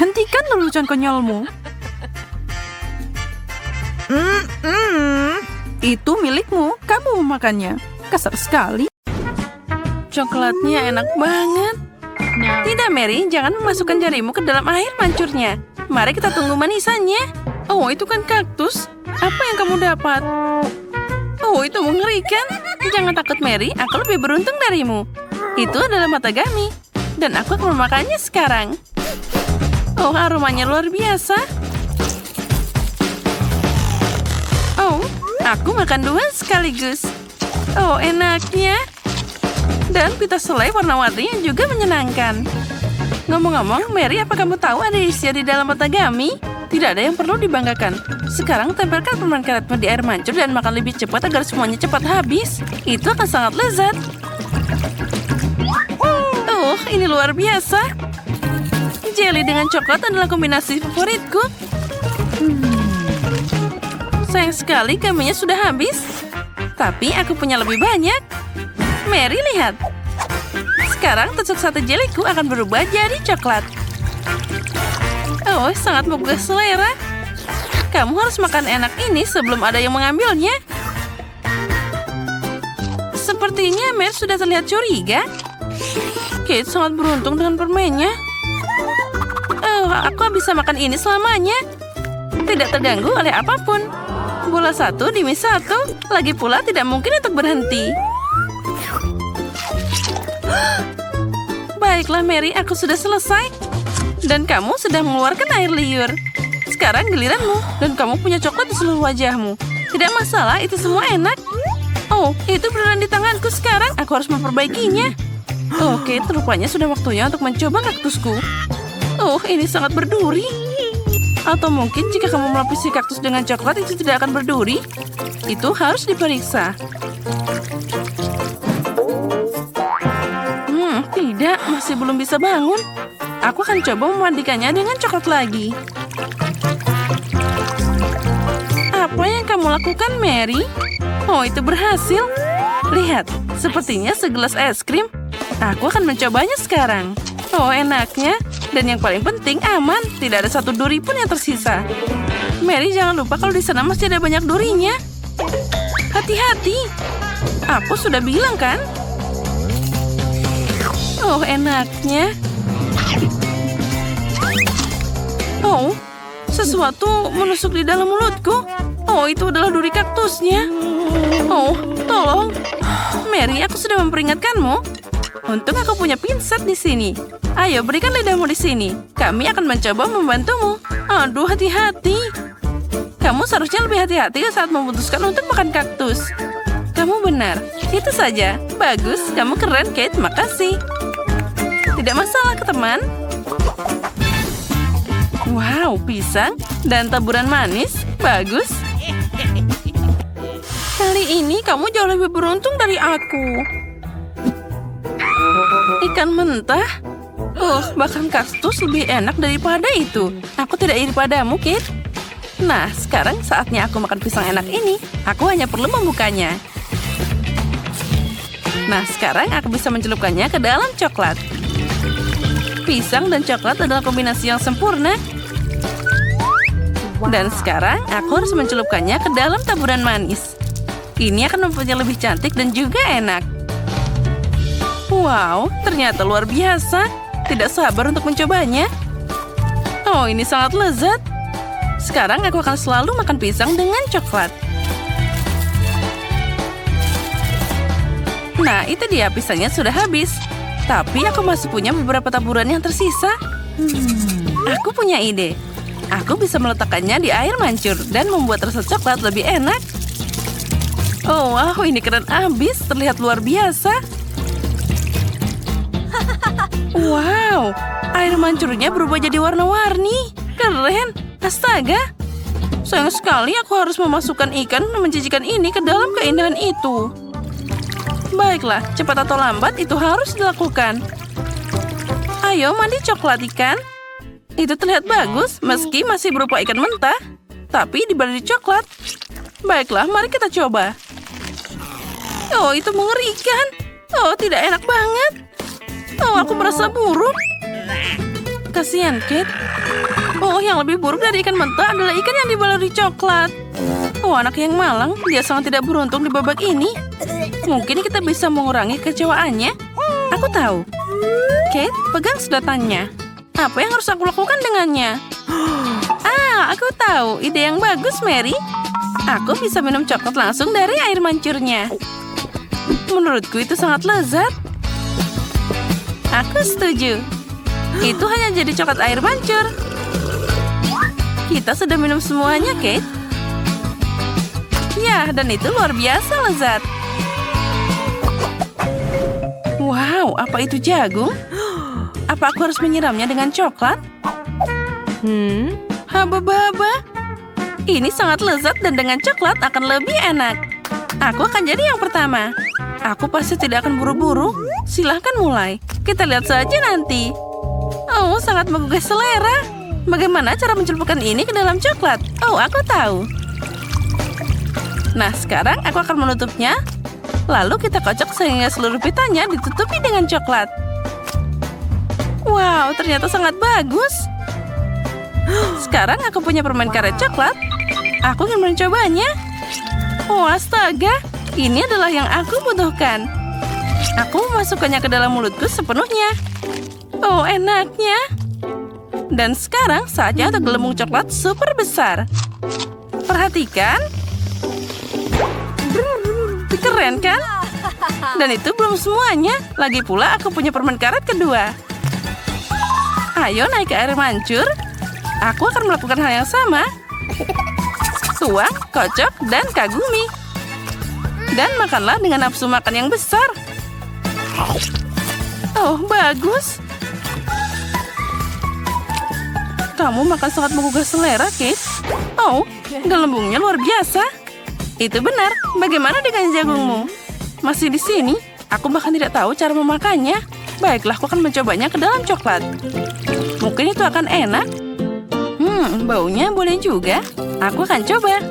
Hentikan lelucon konyolmu. Itu milikmu. Kamu memakannya. Kasar sekali. Coklatnya enak banget. Tidak, Mary. Jangan memasukkan jarimu ke dalam air mancurnya. Mari kita tunggu manisannya. Oh, itu kan kaktus. Apa yang kamu dapat? Oh, itu mengerikan. Jangan takut, Mary. Aku lebih beruntung darimu. Itu adalah matagami. Dan aku akan memakannya sekarang. Oh, aromanya luar biasa. Oh, aku makan 2 sekaligus. Oh, enaknya. Dan pita selai warna-warni yang juga menyenangkan. Ngomong-ngomong, Mary, apa kamu tahu ada isian di dalam matagami? Tidak ada yang perlu dibanggakan. Sekarang tempelkan permen karetmu di air mancur dan makan lebih cepat agar semuanya cepat habis. Itu akan sangat lezat. Oh, ini luar biasa. Jelly dengan coklat adalah kombinasi favoritku. Sayang sekali kambingnya sudah habis. Tapi aku punya lebih banyak. Mary, lihat. Sekarang tusuk sate jeliku akan berubah jadi coklat. Oh, sangat menggugah selera. Kamu harus makan enak ini sebelum ada yang mengambilnya. Sepertinya Mary sudah terlihat curiga. Kate sangat beruntung dengan permennya. Oh, aku bisa makan ini selamanya. Tidak terganggu oleh apapun. Bola 1 demi 1. Lagi pula tidak mungkin untuk berhenti. Baiklah, Mary, aku sudah selesai. Dan kamu sudah mengeluarkan air liur. Sekarang giliranmu. Dan kamu punya coklat di seluruh wajahmu. Tidak masalah, itu semua enak. Oh, itu beneran di tanganku sekarang. Aku harus memperbaikinya. Oke, rupanya sudah waktunya untuk mencoba kaktusku. Oh, ini sangat berduri. Atau mungkin jika kamu melapisi kaktus dengan coklat itu tidak akan berduri. Itu harus diperiksa. Tidak, masih belum bisa bangun. Aku akan coba memandikannya dengan coklat lagi. Apa yang kamu lakukan, Mary? Oh, itu berhasil. Lihat, sepertinya segelas es krim. Aku akan mencobanya sekarang. Oh, enaknya. Dan yang paling penting, aman. Tidak ada satu duri pun yang tersisa. Mary, jangan lupa kalau di sana masih ada banyak durinya. Hati-hati. Aku sudah bilang, kan? Oh, enaknya. Oh, sesuatu menusuk di dalam mulutku. Oh, itu adalah duri kaktusnya. Oh, tolong. Mary, aku sudah memperingatkanmu. Untung aku punya pinset di sini. Ayo, berikan lidahmu di sini. Kami akan mencoba membantumu. Aduh, hati-hati. Kamu seharusnya lebih hati-hati saat memutuskan untuk makan kaktus. Kamu benar. Itu saja. Bagus, kamu keren, Kate. Makasih. Tidak masalah, teman. Wow, pisang dan taburan manis. Bagus. Kali ini kamu jauh lebih beruntung dari aku. Ikan mentah? Bahkan kaktus lebih enak daripada itu. Aku tidak iri padamu, Kate. Nah, sekarang saatnya aku makan pisang enak ini. Aku hanya perlu membukanya. Nah, sekarang aku bisa mencelupkannya ke dalam coklat. Pisang dan coklat adalah kombinasi yang sempurna. Dan sekarang aku harus mencelupkannya ke dalam taburan manis. Ini akan membuatnya lebih cantik dan juga enak. Wow, ternyata luar biasa. Tidak sabar untuk mencobanya. Oh, ini sangat lezat. Sekarang aku akan selalu makan pisang dengan coklat. Nah, itu dia, pisangnya sudah habis. Tapi aku masih punya beberapa taburan yang tersisa. Aku punya ide. Aku bisa meletakkannya di air mancur dan membuat rasa coklat lebih enak. Oh, wow, ini keren abis. Terlihat luar biasa. Wow, air mancurnya berubah jadi warna-warni. Keren. Astaga. Sayang sekali aku harus memasukkan ikan dan menjijikan ini ke dalam keindahan itu. Baiklah, cepat atau lambat itu harus dilakukan. Ayo mandi coklat ikan. Itu terlihat bagus meski masih berupa ikan mentah. Tapi dibalik coklat. Baiklah, mari kita coba. Oh, itu mengerikan. Oh, tidak enak banget. Oh, aku merasa buruk. Kasihan, Kate. Oh, yang lebih buruk dari ikan mentah adalah ikan yang dibaluri coklat. Oh, anak yang malang. Dia sangat tidak beruntung di babak ini. Mungkin kita bisa mengurangi kecewaannya. Aku tahu. Kate, pegang sedotannya. Apa yang harus aku lakukan dengannya? Aku tahu. Ide yang bagus, Mary. Aku bisa minum coklat langsung dari air mancurnya. Menurutku itu sangat lezat. Aku setuju. Itu hanya jadi coklat air mancur. Kita sudah minum semuanya, Kate. Ya, dan itu luar biasa lezat. Wow, apa itu jagung? Apa aku harus menyiramnya dengan coklat? Haba-haba. Ini sangat lezat dan dengan coklat akan lebih enak. Aku akan jadi yang pertama. Aku pasti tidak akan buru-buru. Silahkan mulai. Kita lihat saja nanti. Oh, sangat menggugah selera. Bagaimana cara mencelupkan ini ke dalam coklat? Oh, aku tahu. Nah, sekarang aku akan menutupnya. Lalu kita kocok sehingga seluruh pitanya ditutupi dengan coklat. Wow, ternyata sangat bagus. Sekarang aku punya permen karet coklat. Aku ingin mencobanya. Oh, astaga. Ini adalah yang aku butuhkan. Aku memasukkannya ke dalam mulutku sepenuhnya. Oh, enaknya. Dan sekarang saatnya untuk gelembung coklat super besar. Perhatikan. Keren kan? Dan itu belum semuanya. Lagi pula aku punya permen karet kedua. Ayo naik ke air mancur. Aku akan melakukan hal yang sama. Tuang, kocok, dan kagumi. Dan makanlah dengan nafsu makan yang besar. Oh, bagus. Kamu makan sangat menggugah selera, Kate. Oh, gelembungnya luar biasa. Itu benar. Bagaimana dengan jagungmu? Masih di sini? Aku bahkan tidak tahu cara memakannya. Baiklah, aku akan mencobanya ke dalam coklat. Mungkin itu akan enak. Baunya boleh juga. Aku akan coba.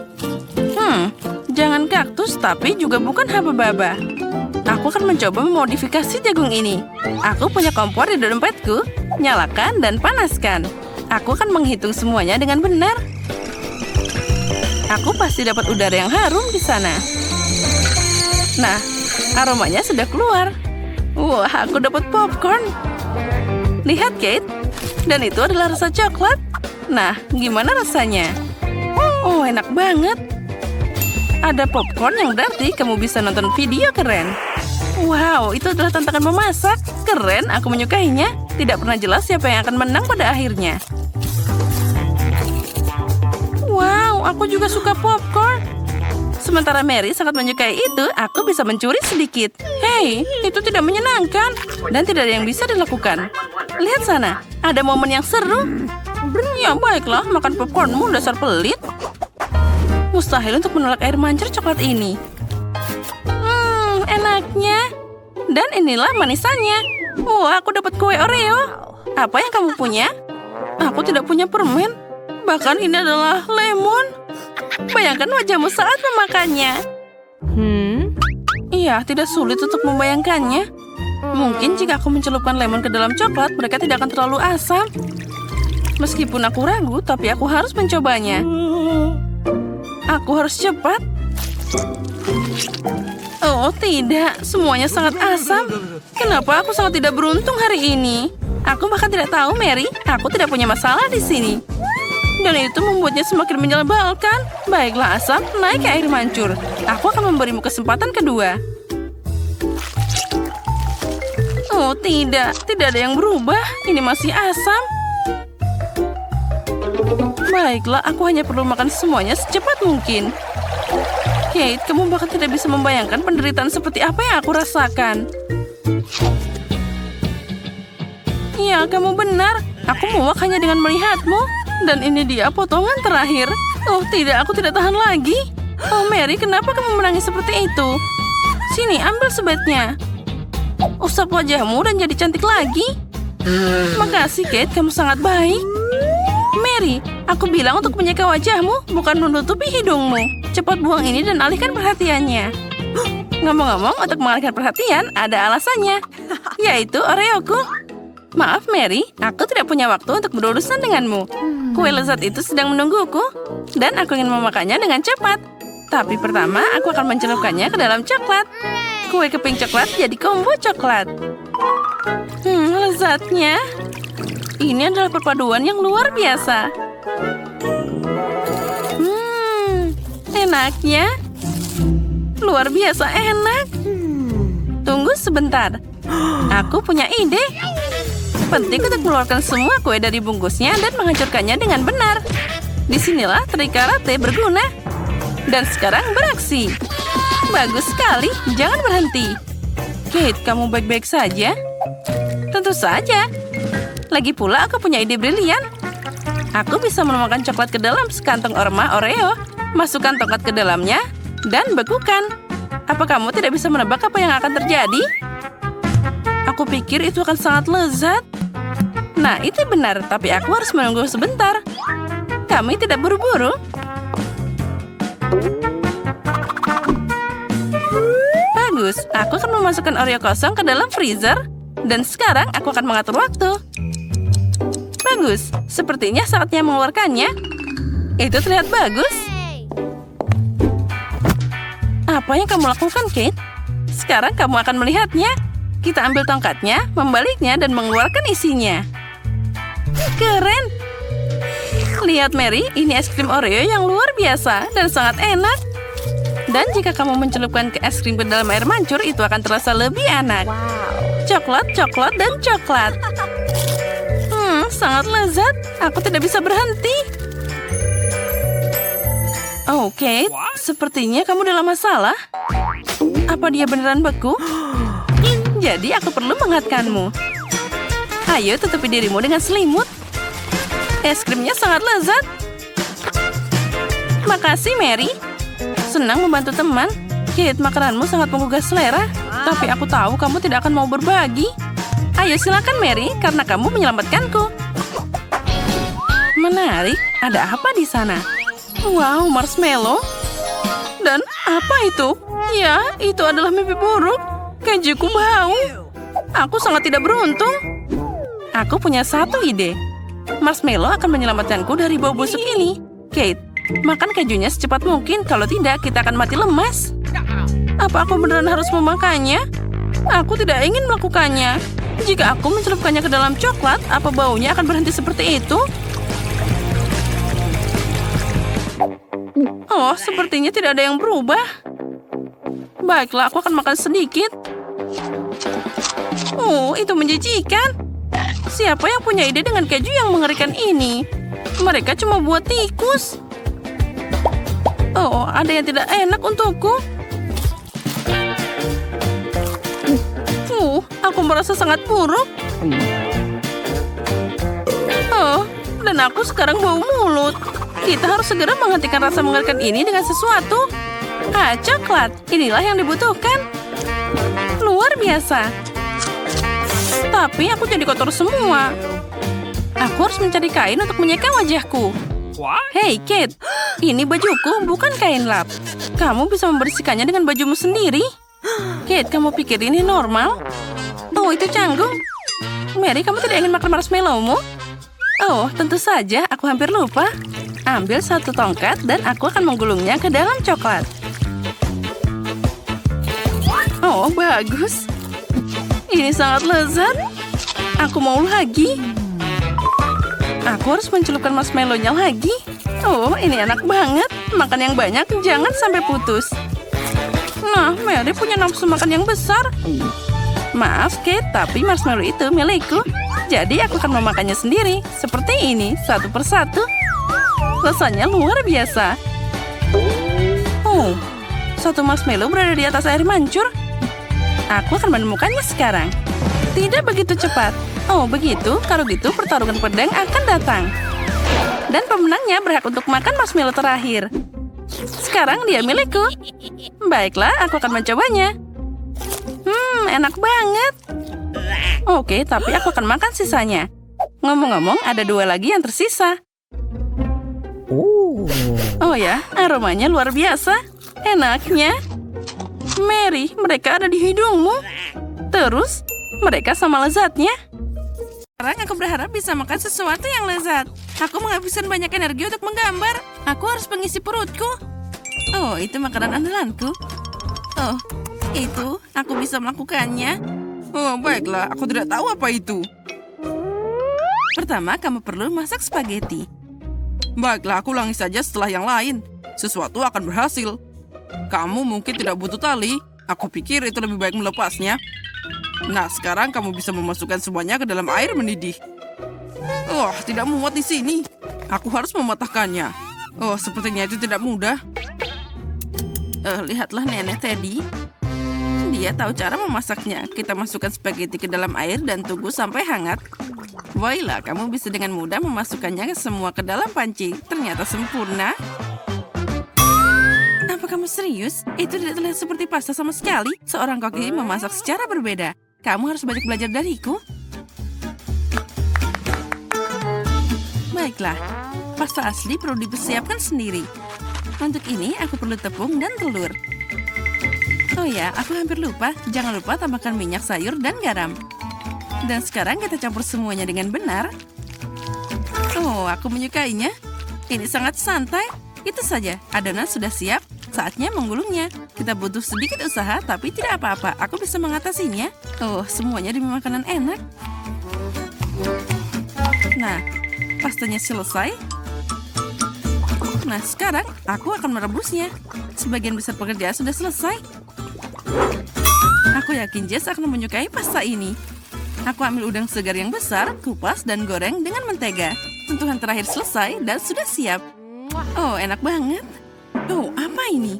Jangan kaktus, tapi juga bukan haba-baba. Aku akan mencoba memodifikasi jagung ini. Aku punya kompor di dompetku. Nyalakan dan panaskan. Aku akan menghitung semuanya dengan benar. Aku pasti dapat udara yang harum di sana. Nah, aromanya sudah keluar. Wah, aku dapat popcorn. Lihat, Kate. Dan itu adalah rasa coklat. Nah, gimana rasanya? Oh, enak banget. Ada popcorn yang berarti kamu bisa nonton video keren. Wow, itu adalah tantangan memasak. Keren, aku menyukainya. Tidak pernah jelas siapa yang akan menang pada akhirnya. Wow, Oh, aku juga suka popcorn. Sementara Mary sangat menyukai itu, aku bisa mencuri sedikit. Hei, itu tidak menyenangkan. Dan tidak ada yang bisa dilakukan. Lihat sana, ada momen yang seru. Ya baiklah, makan popcornmu dasar pelit. Mustahil untuk menolak air mancur coklat ini. Enaknya. Dan inilah manisannya. Wah, aku dapat kue Oreo. Apa yang kamu punya? Aku tidak punya permen. Bahkan ini adalah lemon. Bayangkan wajahmu saat memakannya. Iya, tidak sulit untuk membayangkannya. Mungkin jika aku mencelupkan lemon ke dalam coklat, mereka tidak akan terlalu asam. Meskipun aku ragu, tapi aku harus mencobanya. Aku harus cepat. Oh, tidak. Semuanya sangat asam. Kenapa aku sangat tidak beruntung hari ini? Aku bahkan tidak tahu, Mary. Aku tidak punya masalah di sini. Dan itu membuatnya semakin menyebalkan. Baiklah, asam, naik ke air mancur. Aku akan memberimu kesempatan kedua. Oh, tidak. Tidak ada yang berubah. Ini masih asam. Baiklah, aku hanya perlu makan semuanya secepat mungkin. Kate, kamu bahkan tidak bisa membayangkan penderitaan seperti apa yang aku rasakan. Ya, kamu benar. Aku muak hanya dengan melihatmu. Dan ini dia potongan terakhir. Oh tidak, aku tidak tahan lagi. Oh Mary, kenapa kamu menangis seperti itu? Sini, ambil sebatnya. Usap wajahmu dan jadi cantik lagi. Makasih Kate, kamu sangat baik. Mary, aku bilang untuk menyeka wajahmu, bukan menutupi hidungmu. Cepat buang ini dan alihkan perhatiannya. Ngomong-ngomong, untuk mengalihkan perhatian, ada alasannya. Yaitu Oreoku. Maaf Mary, aku tidak punya waktu untuk berurusan denganmu. Kue lezat itu sedang menungguku, dan aku ingin memakannya dengan cepat. Tapi pertama, aku akan mencelupkannya ke dalam coklat. Kue keping coklat jadi combo coklat. Lezatnya. Ini adalah perpaduan yang luar biasa. Enaknya. Luar biasa enak. Tunggu sebentar. Aku punya ide. Penting untuk mengeluarkan semua kue dari bungkusnya dan menghancurkannya dengan benar. Disinilah trik karate berguna. Dan sekarang beraksi. Bagus sekali, jangan berhenti. Kate, kamu baik-baik saja? Tentu saja. Lagi pula aku punya ide brilian. Aku bisa menuangkan coklat ke dalam sekantong orma Oreo, masukkan tongkat ke dalamnya, dan bekukan. Apa kamu tidak bisa menebak apa yang akan terjadi? Aku pikir itu akan sangat lezat. Nah, itu benar, tapi aku harus menunggu sebentar. Kami tidak buru-buru. Bagus, aku akan memasukkan Oreo kosong ke dalam freezer. Dan sekarang aku akan mengatur waktu. Bagus, sepertinya saatnya mengeluarkannya. Itu terlihat bagus. Apa yang kamu lakukan, Kate? Sekarang kamu akan melihatnya. Kita ambil tongkatnya, membaliknya, dan mengeluarkan isinya. Keren! Lihat Mary, ini es krim Oreo yang luar biasa dan sangat enak. Dan jika kamu mencelupkan es krim ke dalam air mancur, itu akan terasa lebih enak. Coklat, coklat, dan coklat. Sangat lezat. Aku tidak bisa berhenti. Oke, sepertinya kamu dalam masalah. Apa dia beneran beku? Jadi aku perlu menghangatkanmu. Ayo tutupi dirimu dengan selimut. Es krimnya sangat lezat. Makasih Mary. Senang membantu teman. Kate, makananmu sangat menggugah selera. Tapi aku tahu kamu tidak akan mau berbagi. Ayo silakan Mary, karena kamu menyelamatkanku. Menarik, ada apa di sana? Wow, marshmallow. Dan apa itu? Ya, itu adalah mimpi buruk. Kejuku bau. Aku sangat tidak beruntung. Aku punya satu ide. Marshmallow akan menyelamatkanku dari bau busuk ini. Kate, makan kejunya secepat mungkin. Kalau tidak, kita akan mati lemas. Apa aku beneran harus memakannya? Aku tidak ingin melakukannya. Jika aku mencelupkannya ke dalam coklat, apa baunya akan berhenti seperti itu? Oh, sepertinya tidak ada yang berubah. Baiklah, aku akan makan sedikit. Oh, itu menjijikan. Siapa yang punya ide dengan keju yang mengerikan ini? Mereka cuma buat tikus. Oh, ada yang tidak enak untukku. Aku merasa sangat buruk. Oh, dan aku sekarang bau mulut. Kita harus segera menghentikan rasa mengerikan ini dengan sesuatu. Coklat. Inilah yang dibutuhkan. Luar biasa. Tapi aku jadi kotor semua. Aku harus mencari kain untuk menyeka wajahku. Hei, Kate. Ini bajuku, bukan kain lap. Kamu bisa membersihkannya dengan bajumu sendiri. Kate, kamu pikir ini normal? Oh, itu canggung. Mary, kamu tidak ingin makan marshmallow-mu? Oh, tentu saja. Aku hampir lupa. Ambil satu tongkat dan aku akan menggulungnya ke dalam coklat. Oh, bagus. Ini sangat lezat. Aku mau lagi. Aku harus mencelupkan marshmallow-nya lagi. Oh, ini enak banget. Makan yang banyak, jangan sampai putus. Nah, Mary punya nafsu makan yang besar. Maaf, Kate, tapi marshmallow itu milikku. Jadi aku akan memakannya sendiri. Seperti ini, satu persatu. Rasanya luar biasa. Oh, satu marshmallow berada di atas air mancur. Aku akan menemukannya sekarang. Tidak begitu cepat. Oh, begitu? Kalau gitu, pertarungan pedang akan datang. Dan pemenangnya berhak untuk makan marshmallow terakhir. Sekarang dia milikku. Baiklah, aku akan mencobanya. Enak banget. Oke, tapi aku akan makan sisanya. Ngomong-ngomong, ada 2 lagi yang tersisa. Oh ya, aromanya luar biasa. Enaknya. Mary, mereka ada di hidungmu. Terus, mereka sama lezatnya. Sekarang aku berharap bisa makan sesuatu yang lezat. Aku menghabiskan banyak energi untuk menggambar. Aku harus mengisi perutku. Oh, itu makanan andalanku. Oh, itu aku bisa melakukannya. Oh, baiklah. Aku tidak tahu apa itu. Pertama, kamu perlu masak spaghetti. Baiklah, aku ulangi saja setelah yang lain. Sesuatu akan berhasil. Kamu mungkin tidak butuh tali. Aku pikir itu lebih baik melepasnya. Nah, sekarang kamu bisa memasukkan semuanya ke dalam air mendidih. Oh, tidak muat di sini. Aku harus mematahkannya. Oh, sepertinya itu tidak mudah. Lihatlah nenek Teddy. Dia tahu cara memasaknya. Kita masukkan spaghetti ke dalam air dan tunggu sampai hangat. Voila, kamu bisa dengan mudah memasukkannya semua ke dalam panci. Ternyata sempurna. Apa kamu serius? Itu tidak terlihat seperti pasta sama sekali. Seorang koki memasak secara berbeda. Kamu harus banyak belajar dariku. Baiklah, pasta asli perlu dipersiapkan sendiri. Untuk ini, aku perlu tepung dan telur. Oh ya, aku hampir lupa. Jangan lupa tambahkan minyak sayur dan garam. Dan sekarang kita campur semuanya dengan benar. Oh, aku menyukainya. Ini sangat santai. Itu saja, adonan sudah siap. Saatnya menggulungnya. Kita butuh sedikit usaha, tapi tidak apa-apa. Aku bisa mengatasinya. Oh, semuanya demi makanan enak. Nah, pastanya selesai. Nah, sekarang aku akan merebusnya. Sebagian besar pekerjaan sudah selesai. Aku yakin Jess akan menyukai pasta ini. Aku ambil udang segar yang besar, kupas, dan goreng dengan mentega. Sentuhan terakhir selesai dan sudah siap. Oh, enak banget. Oh, apa ini?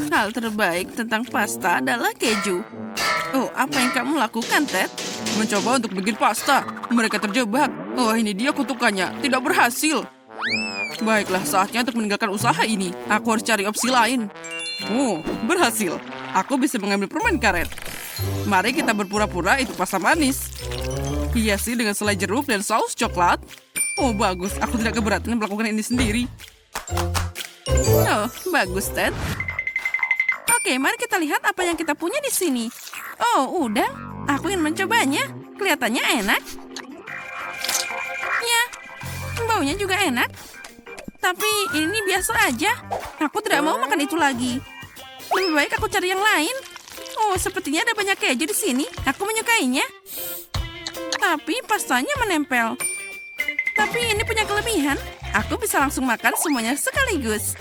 Hal terbaik tentang pasta adalah keju. Oh, apa yang kamu lakukan, Ted? Mencoba untuk bikin pasta. Mereka terjebak. Oh, ini dia kutukannya. Tidak berhasil. Baiklah, saatnya untuk meninggalkan usaha ini. Aku harus cari opsi lain. Oh, berhasil. Aku bisa mengambil permen karet. Mari kita berpura-pura itu pasta manis. Hiasi dengan selai jeruk dan saus coklat. Oh, bagus. Aku tidak keberatan melakukan ini sendiri. Oh, bagus, Ted. Oke, mari kita lihat apa yang kita punya di sini. Oh, udang. Aku ingin mencobanya. Kelihatannya enak. Ya, baunya juga enak. Tapi ini biasa aja. Aku tidak mau makan itu lagi. Lebih baik aku cari yang lain. Oh, sepertinya ada banyak keju di sini. Aku menyukainya. Tapi pastanya menempel. Tapi ini punya kelebihan. Aku bisa langsung makan semuanya sekaligus.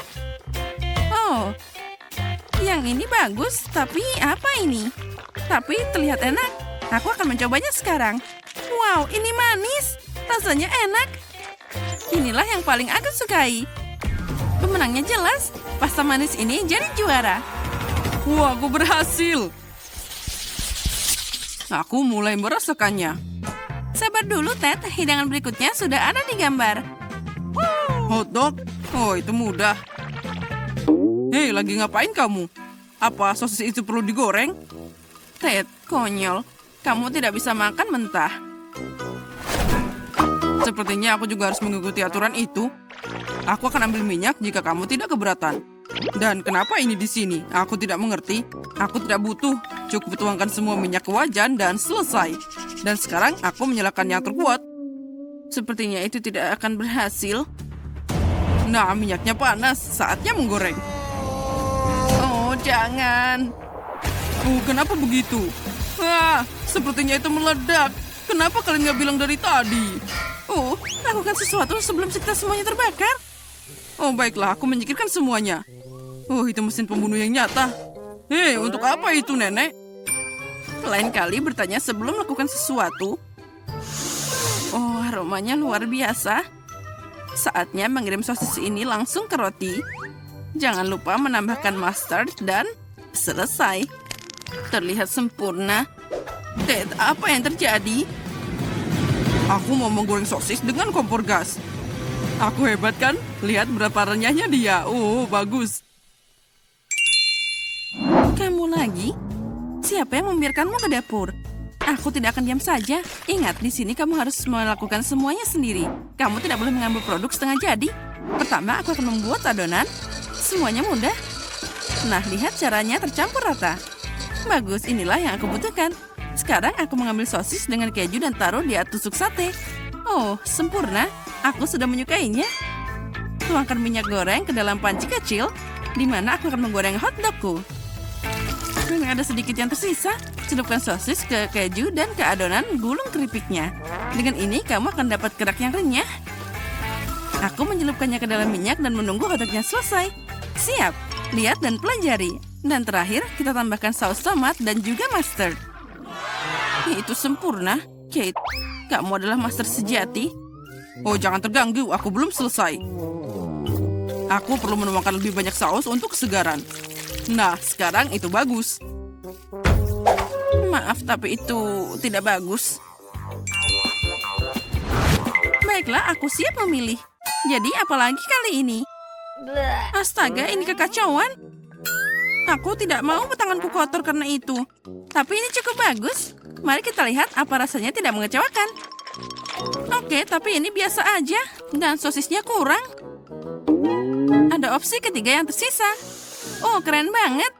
Oh, yang ini bagus. Tapi apa ini? Tapi terlihat enak. Aku akan mencobanya sekarang. Wow, ini manis. Rasanya enak. Inilah yang paling aku sukai. Pemenangnya jelas. Pasta manis ini jadi juara. Wah, aku berhasil. Aku mulai merasakannya. Sabar dulu, Ted. Hidangan berikutnya sudah ada di gambar. Hotdog? Oh, itu mudah. Hei, lagi ngapain kamu? Apa sosis itu perlu digoreng? Ted, konyol. Kamu tidak bisa makan mentah. Sepertinya aku juga harus mengikuti aturan itu. Aku akan ambil minyak jika kamu tidak keberatan. Dan kenapa ini di sini? Aku tidak mengerti. Aku tidak butuh. Cukup tuangkan semua minyak ke wajan dan selesai. Dan sekarang aku menyalakan yang terkuat. Sepertinya itu tidak akan berhasil. Nah, minyaknya panas. Saatnya menggoreng. Oh, jangan. Kenapa begitu? Wah, sepertinya itu meledak. Kenapa kalian nggak bilang dari tadi? Lakukan sesuatu sebelum kita semuanya terbakar. Oh, baiklah. Aku menyingkirkan semuanya. Itu mesin pembunuh yang nyata. Hei, untuk apa itu, Nenek? Lain kali bertanya sebelum melakukan sesuatu. Oh, aromanya luar biasa. Saatnya mengirim sosis ini langsung ke roti. Jangan lupa menambahkan mustard dan selesai. Terlihat sempurna. Ted, apa yang terjadi? Aku mau menggoreng sosis dengan kompor gas. Aku hebat kan? Lihat berapa renyahnya dia. Oh, bagus. Kamu lagi? Siapa yang membiarkanmu ke dapur? Aku tidak akan diam saja. Ingat, di sini kamu harus melakukan semuanya sendiri. Kamu tidak boleh mengambil produk setengah jadi. Pertama, aku akan membuat adonan. Semuanya mudah. Nah, lihat caranya tercampur rata. Bagus, inilah yang aku butuhkan. Sekarang aku mengambil sosis dengan keju dan taruh di atas tusuk sate. Oh, sempurna. Aku sudah menyukainya. Tuangkan minyak goreng ke dalam panci kecil, di mana aku akan menggoreng hotdogku. Ada sedikit yang tersisa. Celupkan sosis ke keju dan ke adonan gulung keripiknya. Dengan ini kamu akan dapat kerak yang renyah. Aku mencelupkannya ke dalam minyak dan menunggu hotdognya selesai. Siap, lihat dan pelajari. Dan terakhir, kita tambahkan saus tomat dan juga mustard. Itu sempurna. Kate, kamu adalah master sejati. Oh, jangan terganggu. Aku belum selesai. Aku perlu menuangkan lebih banyak saus untuk kesegaran. Nah, sekarang itu bagus. Maaf, tapi itu tidak bagus. Baiklah, aku siap memilih. Jadi, apalagi kali ini? Astaga, ini kekacauan. Aku tidak mau tanganku kotor karena itu. Tapi ini cukup bagus. Mari kita lihat apa rasanya tidak mengecewakan. Oke, tapi ini biasa aja. Dan sosisnya kurang. Ada opsi ketiga yang tersisa. Oh, keren banget.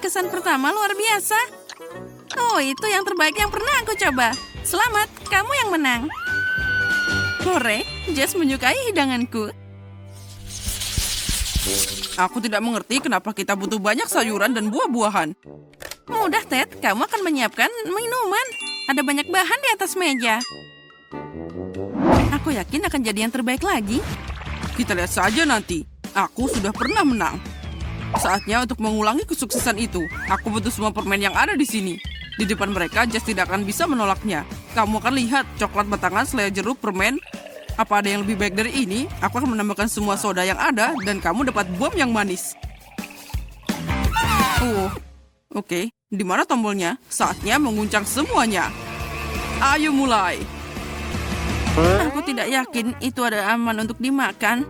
Kesan pertama luar biasa. Oh, itu yang terbaik yang pernah aku coba. Selamat, kamu yang menang. Hore, Jess menyukai hidanganku. Aku tidak mengerti kenapa kita butuh banyak sayuran dan buah-buahan. Mudah, Ted. Kamu akan menyiapkan minuman. Ada banyak bahan di atas meja. Aku yakin akan jadi yang terbaik lagi. Kita lihat saja nanti. Aku sudah pernah menang. Saatnya untuk mengulangi kesuksesan itu. Aku butuh semua permen yang ada di sini. Di depan mereka, Jess tidak akan bisa menolaknya. Kamu akan lihat coklat batangan selai jeruk permen. Apa ada yang lebih baik dari ini? Aku akan menambahkan semua soda yang ada dan kamu dapat bom yang manis. Oke. Di mana tombolnya? Saatnya menguncang semuanya. Ayo mulai. Aku tidak yakin itu ada aman untuk dimakan.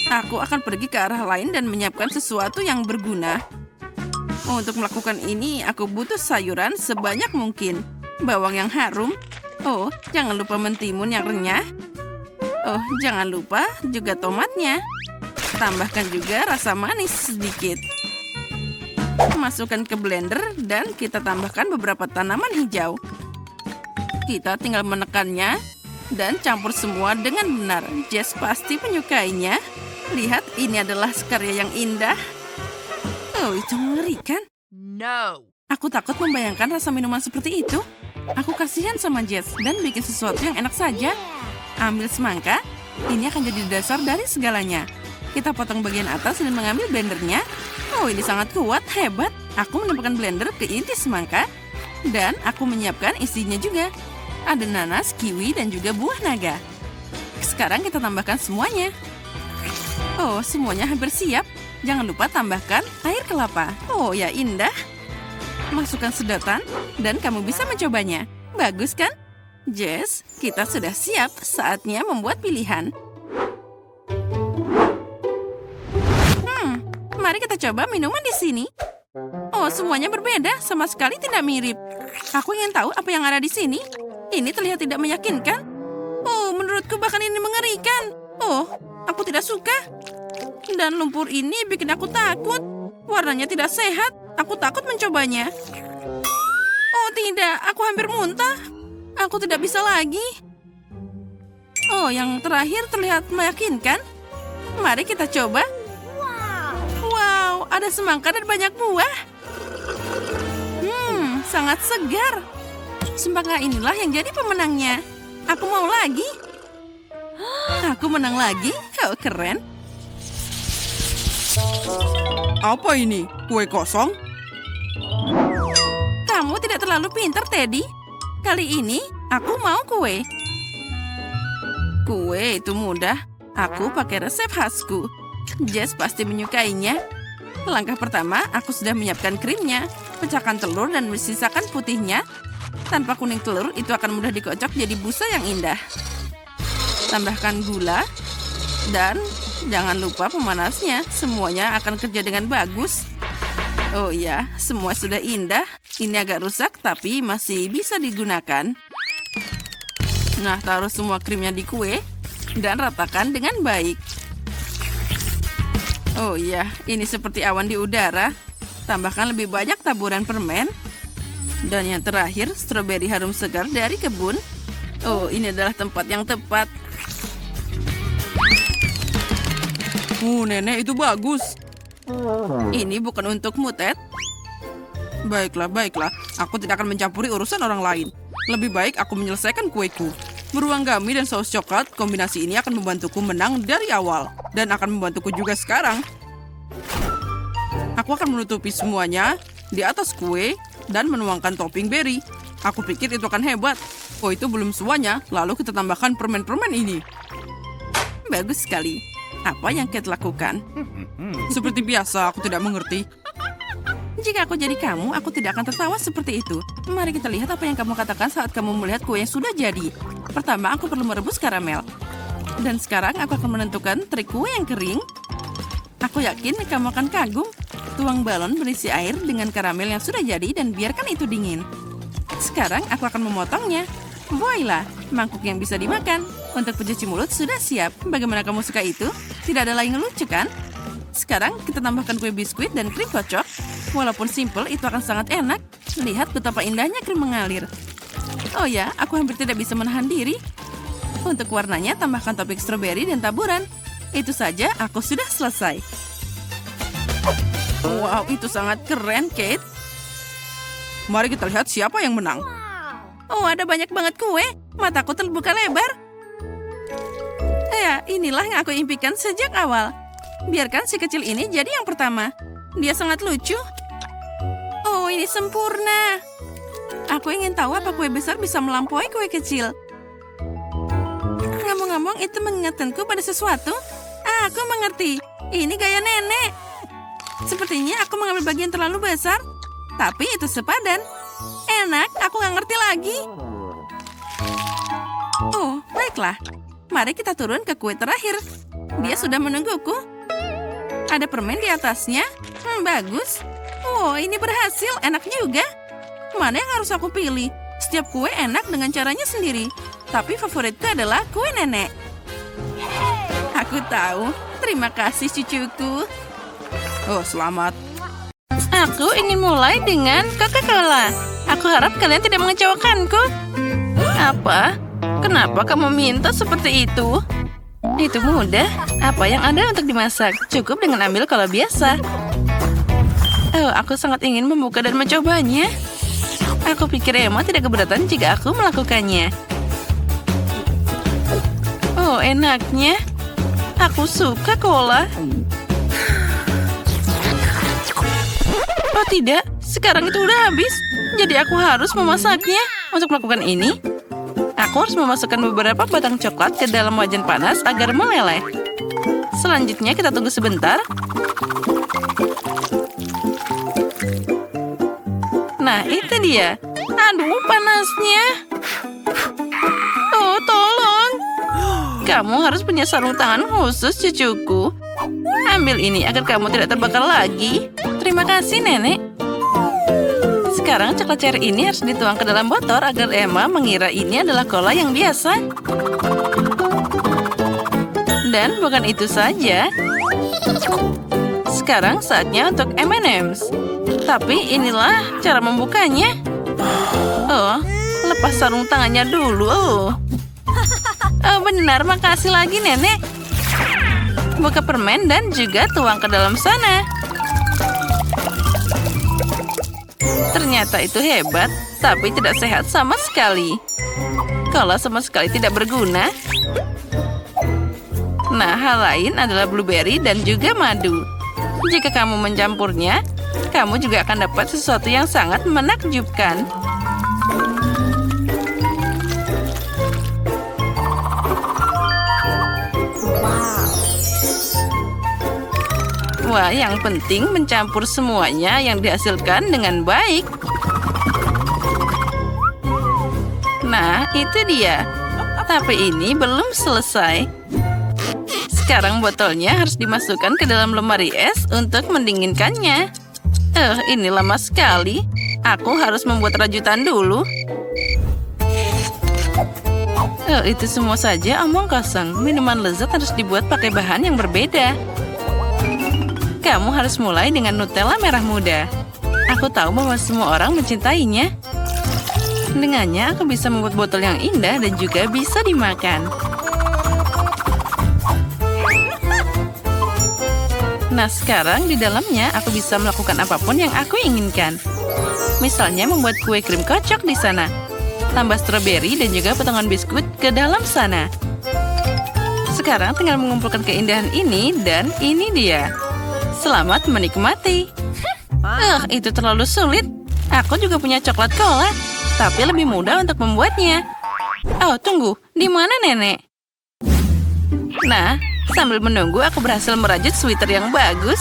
Aku akan pergi ke arah lain dan menyiapkan sesuatu yang berguna. Untuk melakukan ini, aku butuh sayuran sebanyak mungkin. Bawang yang harum. Oh, jangan lupa mentimun yang renyah. Oh, jangan lupa juga tomatnya. Tambahkan juga rasa manis sedikit. Masukkan ke blender dan kita tambahkan beberapa tanaman hijau. Kita tinggal menekannya dan campur semua dengan benar. Jess pasti menyukainya. Lihat, ini adalah karya yang indah. Oh, itu mengerikan. No. Aku takut membayangkan rasa minuman seperti itu. Aku kasihan sama Jess dan bikin sesuatu yang enak saja. Ambil semangka, ini akan jadi dasar dari segalanya. Kita potong bagian atas dan mengambil blendernya. Oh, ini sangat kuat, hebat. Aku menambahkan blender ke inti semangka. Dan aku menyiapkan isinya juga. Ada nanas, kiwi, dan juga buah naga. sekarang kita tambahkan semuanya. Oh, semuanya hampir siap. Jangan lupa tambahkan air kelapa. Oh ya, indah. Masukkan sedotan dan kamu bisa mencobanya. Bagus kan? Jess, kita sudah siap. Saatnya membuat pilihan. Mari kita coba minuman di sini. Oh, semuanya berbeda. Sama sekali tidak mirip. Aku ingin tahu apa yang ada di sini. Ini terlihat tidak meyakinkan. Oh, menurutku bahkan ini mengerikan. Oh, aku tidak suka. Dan lumpur ini bikin aku takut. Warnanya tidak sehat. Aku takut mencobanya. Oh tidak, aku hampir muntah. Aku tidak bisa lagi. Oh, yang terakhir terlihat meyakinkan. Mari kita coba. Wow, ada semangka dan banyak buah. Sangat segar. Semangka inilah yang jadi pemenangnya. Aku mau lagi. Aku menang lagi. Oh, keren. Apa ini? Kue kosong? Kamu tidak terlalu pintar, Teddy. Kali ini, aku mau kue. Kue itu mudah. Aku pakai resep khasku. Jess pasti menyukainya. Langkah pertama, aku sudah menyiapkan krimnya. Pecahkan telur dan sisakan putihnya. Tanpa kuning telur, itu akan mudah dikocok jadi busa yang indah. Tambahkan gula. Dan jangan lupa pemanasnya. Semuanya akan kerja dengan bagus. Oh ya, semua sudah indah. Ini agak rusak, tapi masih bisa digunakan. Nah, taruh semua krimnya di kue. Dan ratakan dengan baik. Oh iya, ini seperti awan di udara. Tambahkan lebih banyak taburan permen. Dan yang terakhir, stroberi harum segar dari kebun. Oh, ini adalah tempat yang tepat. Nenek, itu bagus. Ini bukan untukmu, Ted. Baiklah, baiklah. Aku tidak akan mencampuri urusan orang lain. Lebih baik aku menyelesaikan kueku. Beruang gummy dan saus coklat, kombinasi ini akan membantuku menang dari awal. Dan akan membantuku juga sekarang. Aku akan menutupi semuanya di atas kue dan menuangkan topping berry. Aku pikir itu akan hebat. Oh, itu belum semuanya. Lalu kita tambahkan permen-permen ini. Bagus sekali. Apa yang Kate lakukan? Seperti biasa, aku tidak mengerti. Jika aku jadi kamu, aku tidak akan tertawa seperti itu. Mari kita lihat apa yang kamu katakan saat kamu melihat kue yang sudah jadi. Pertama, aku perlu merebus karamel. Dan sekarang aku akan menentukan trik kue yang kering. Aku yakin kamu akan kagum. Tuang balon berisi air dengan karamel yang sudah jadi dan biarkan itu dingin. Sekarang aku akan memotongnya. Voila, mangkuk yang bisa dimakan. Untuk pencuci mulut sudah siap. Bagaimana kamu suka itu? Tidak ada lain yang lucu kan? Sekarang kita tambahkan kue biskuit dan krim kocok. Walaupun simple, itu akan sangat enak. Lihat betapa indahnya krim mengalir. Oh ya, aku hampir tidak bisa menahan diri. Untuk warnanya, tambahkan topping stroberi dan taburan. Itu saja, aku sudah selesai. Wow, itu sangat keren, Kate. Mari kita lihat siapa yang menang. Oh, ada banyak banget kue. Mataku terbuka lebar. Ya, inilah yang aku impikan sejak awal. Biarkan si kecil ini jadi yang pertama. Dia sangat lucu. Oh, ini sempurna. Aku ingin tahu apa kue besar bisa melampaui kue kecil. Ngomong-ngomong, itu mengingatkanku pada sesuatu. Aku mengerti. Ini gaya nenek. Sepertinya aku mengambil bagian terlalu besar. Tapi itu sepadan. Enak, aku nggak ngerti lagi. Oh, baiklah. Mari kita turun ke kue terakhir. Dia sudah menungguku. Ada permen di atasnya. Bagus. Oh, ini berhasil. Enak juga. Mana yang harus aku pilih? Setiap kue enak dengan caranya sendiri. Tapi favoritku adalah kue nenek. Aku tahu. Terima kasih, cucuku. Oh, selamat. Aku ingin mulai dengan Coca-Cola. Aku harap kalian tidak mengecewakanku. Apa? Kenapa kamu minta seperti itu? Itu mudah. Apa yang ada untuk dimasak? Cukup dengan ambil cola biasa. Oh, aku sangat ingin membuka dan mencobanya. Aku pikir Emma tidak keberatan jika aku melakukannya. Oh, enaknya. Aku suka cola. Oh tidak, sekarang itu udah habis. Jadi aku harus memasaknya. Untuk melakukan ini, Aku harus memasukkan beberapa batang coklat ke dalam wajan panas agar meleleh. Selanjutnya kita tunggu sebentar. Nah, itu dia. Aduh, panasnya. Oh, tolong. Kamu harus punya sarung tangan khusus, cucuku. Ambil ini agar kamu tidak terbakar lagi. Terima kasih, Nenek. Sekarang coklat cair ini harus dituang ke dalam botol agar Emma mengira ini adalah cola yang biasa. Dan bukan itu saja. Sekarang saatnya untuk M&M's. Tapi inilah cara membukanya. Oh, lepas sarung tangannya dulu. Oh, benar, makasih lagi, Nenek. Buka permen dan juga tuang ke dalam sana. Ternyata itu hebat, tapi tidak sehat sama sekali. Kalau sama sekali tidak berguna. Nah, hal lain adalah blueberry dan juga madu. Jika kamu mencampurnya, kamu juga akan dapat sesuatu yang sangat menakjubkan. Wah, yang penting mencampur semuanya yang dihasilkan dengan baik. Nah, itu dia. Tapi ini belum selesai. Sekarang botolnya harus dimasukkan ke dalam lemari es untuk mendinginkannya. Ini lama sekali. Aku harus membuat rajutan dulu. Itu semua saja omong kosong. Minuman lezat harus dibuat pakai bahan yang berbeda. Kamu harus mulai dengan Nutella merah muda. Aku tahu bahwa semua orang mencintainya. Dengannya, aku bisa membuat botol yang indah dan juga bisa dimakan. Nah, sekarang di dalamnya aku bisa melakukan apapun yang aku inginkan. Misalnya membuat kue krim kocok di sana. Tambah stroberi dan juga potongan biskuit ke dalam sana. Sekarang tinggal mengumpulkan keindahan ini dan ini dia. Selamat menikmati. Itu terlalu sulit. Aku juga punya coklat cola, tapi lebih mudah untuk membuatnya. Oh, tunggu. Di mana Nenek? Nah, sambil menunggu aku berhasil merajut sweater yang bagus.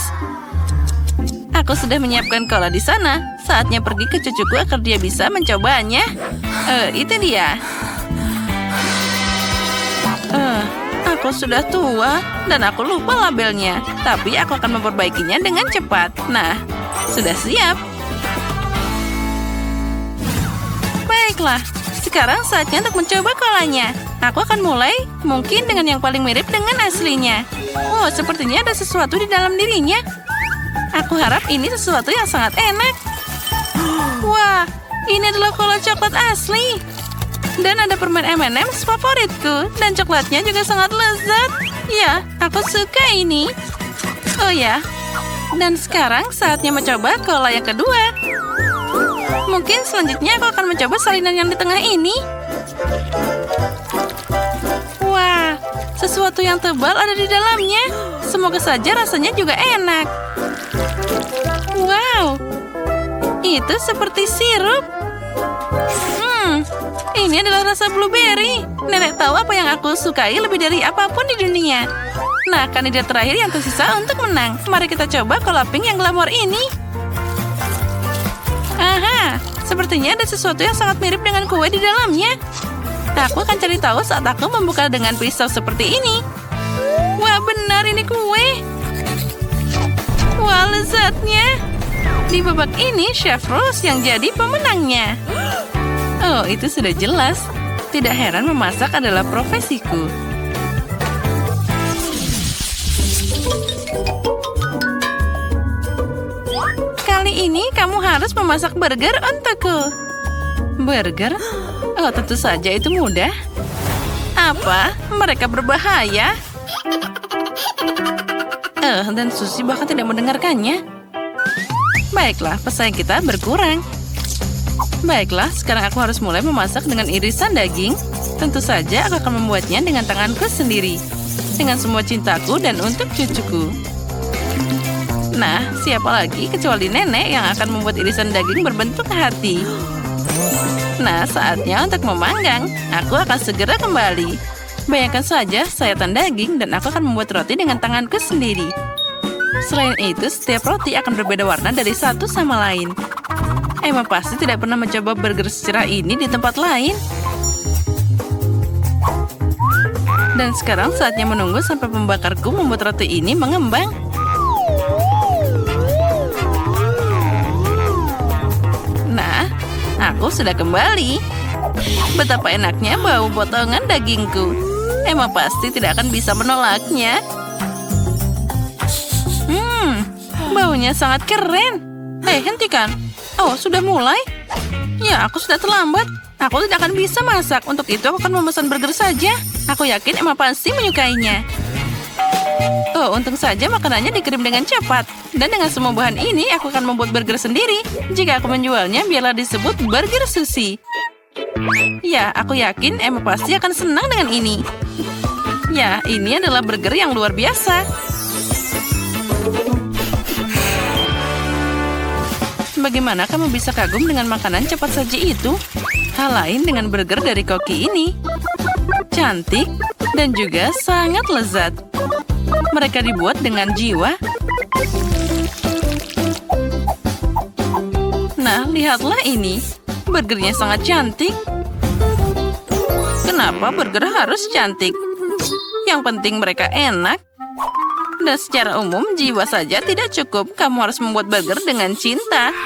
Aku sudah menyiapkan cola di sana. Saatnya pergi ke cucuku agar dia bisa mencobanya. Itu dia. Aku sudah tua dan aku lupa labelnya. Tapi aku akan memperbaikinya dengan cepat. Nah, sudah siap. Baiklah, sekarang saatnya untuk mencoba kolanya. Aku akan mulai mungkin dengan yang paling mirip dengan aslinya. Oh, sepertinya ada sesuatu di dalam dirinya. Aku harap ini sesuatu yang sangat enak. Wah, ini adalah cola coklat asli. Dan ada permen M&M's favoritku. Dan coklatnya juga sangat lezat. Ya, aku suka ini. Oh ya, dan sekarang saatnya mencoba cola yang kedua. Mungkin selanjutnya aku akan mencoba salinan yang di tengah ini. Wah, sesuatu yang tebal ada di dalamnya. Semoga saja rasanya juga enak. Wow, itu seperti sirup. Ini adalah rasa blueberry. Nenek tahu apa yang aku sukai lebih dari apapun di dunia. Nah, kandidat terakhir yang tersisa untuk menang. Mari kita coba cola pink yang glamor ini. Aha, sepertinya ada sesuatu yang sangat mirip dengan kue di dalamnya. Aku akan cari tahu saat aku membuka dengan pisau seperti ini. Wah, benar ini kue. Wah, lezatnya. Di babak ini, Chef Rose yang jadi pemenangnya. Oh, itu sudah jelas. Tidak heran memasak adalah profesiku. Kali ini kamu harus memasak burger untukku. Burger? Oh, tentu saja itu mudah. Apa? Mereka berbahaya? Dan Susie bahkan tidak mendengarkannya. Baiklah, pesaing kita berkurang. Baiklah, sekarang aku harus mulai memasak dengan irisan daging. Tentu saja aku akan membuatnya dengan tanganku sendiri. Dengan semua cintaku dan untuk cucuku. Nah, siapa lagi kecuali nenek yang akan membuat irisan daging berbentuk hati. Nah, saatnya untuk memanggang. Aku akan segera kembali. Bayangkan saja, sayatan daging dan aku akan membuat roti dengan tanganku sendiri. Selain itu, setiap roti akan berbeda warna dari satu sama lain. Emma pasti tidak pernah mencoba burger secerah ini di tempat lain. Dan sekarang saatnya menunggu sampai pembakarku membuat roti ini mengembang. Nah, aku sudah kembali. Betapa enaknya bau potongan dagingku. Emma pasti tidak akan bisa menolaknya. Baunya sangat keren. Hei, hentikan. Oh, sudah mulai? Ya, aku sudah terlambat. Aku tidak akan bisa masak. Untuk itu, aku akan memesan burger saja. Aku yakin Emma pasti menyukainya. Oh, untung saja makanannya dikirim dengan cepat. Dan dengan semua bahan ini, aku akan membuat burger sendiri. Jika aku menjualnya, biarlah disebut burger sushi. Ya, aku yakin Emma pasti akan senang dengan ini. Ya, ini adalah burger yang luar biasa. Bagaimana kamu bisa kagum dengan makanan cepat saji itu? Hal lain dengan burger dari Koki ini. Cantik dan juga sangat lezat. Mereka dibuat dengan jiwa. Nah, lihatlah ini. Burgernya sangat cantik. Kenapa burger harus cantik? Yang penting mereka enak. Dan secara umum, jiwa saja tidak cukup. Kamu harus membuat burger dengan cinta.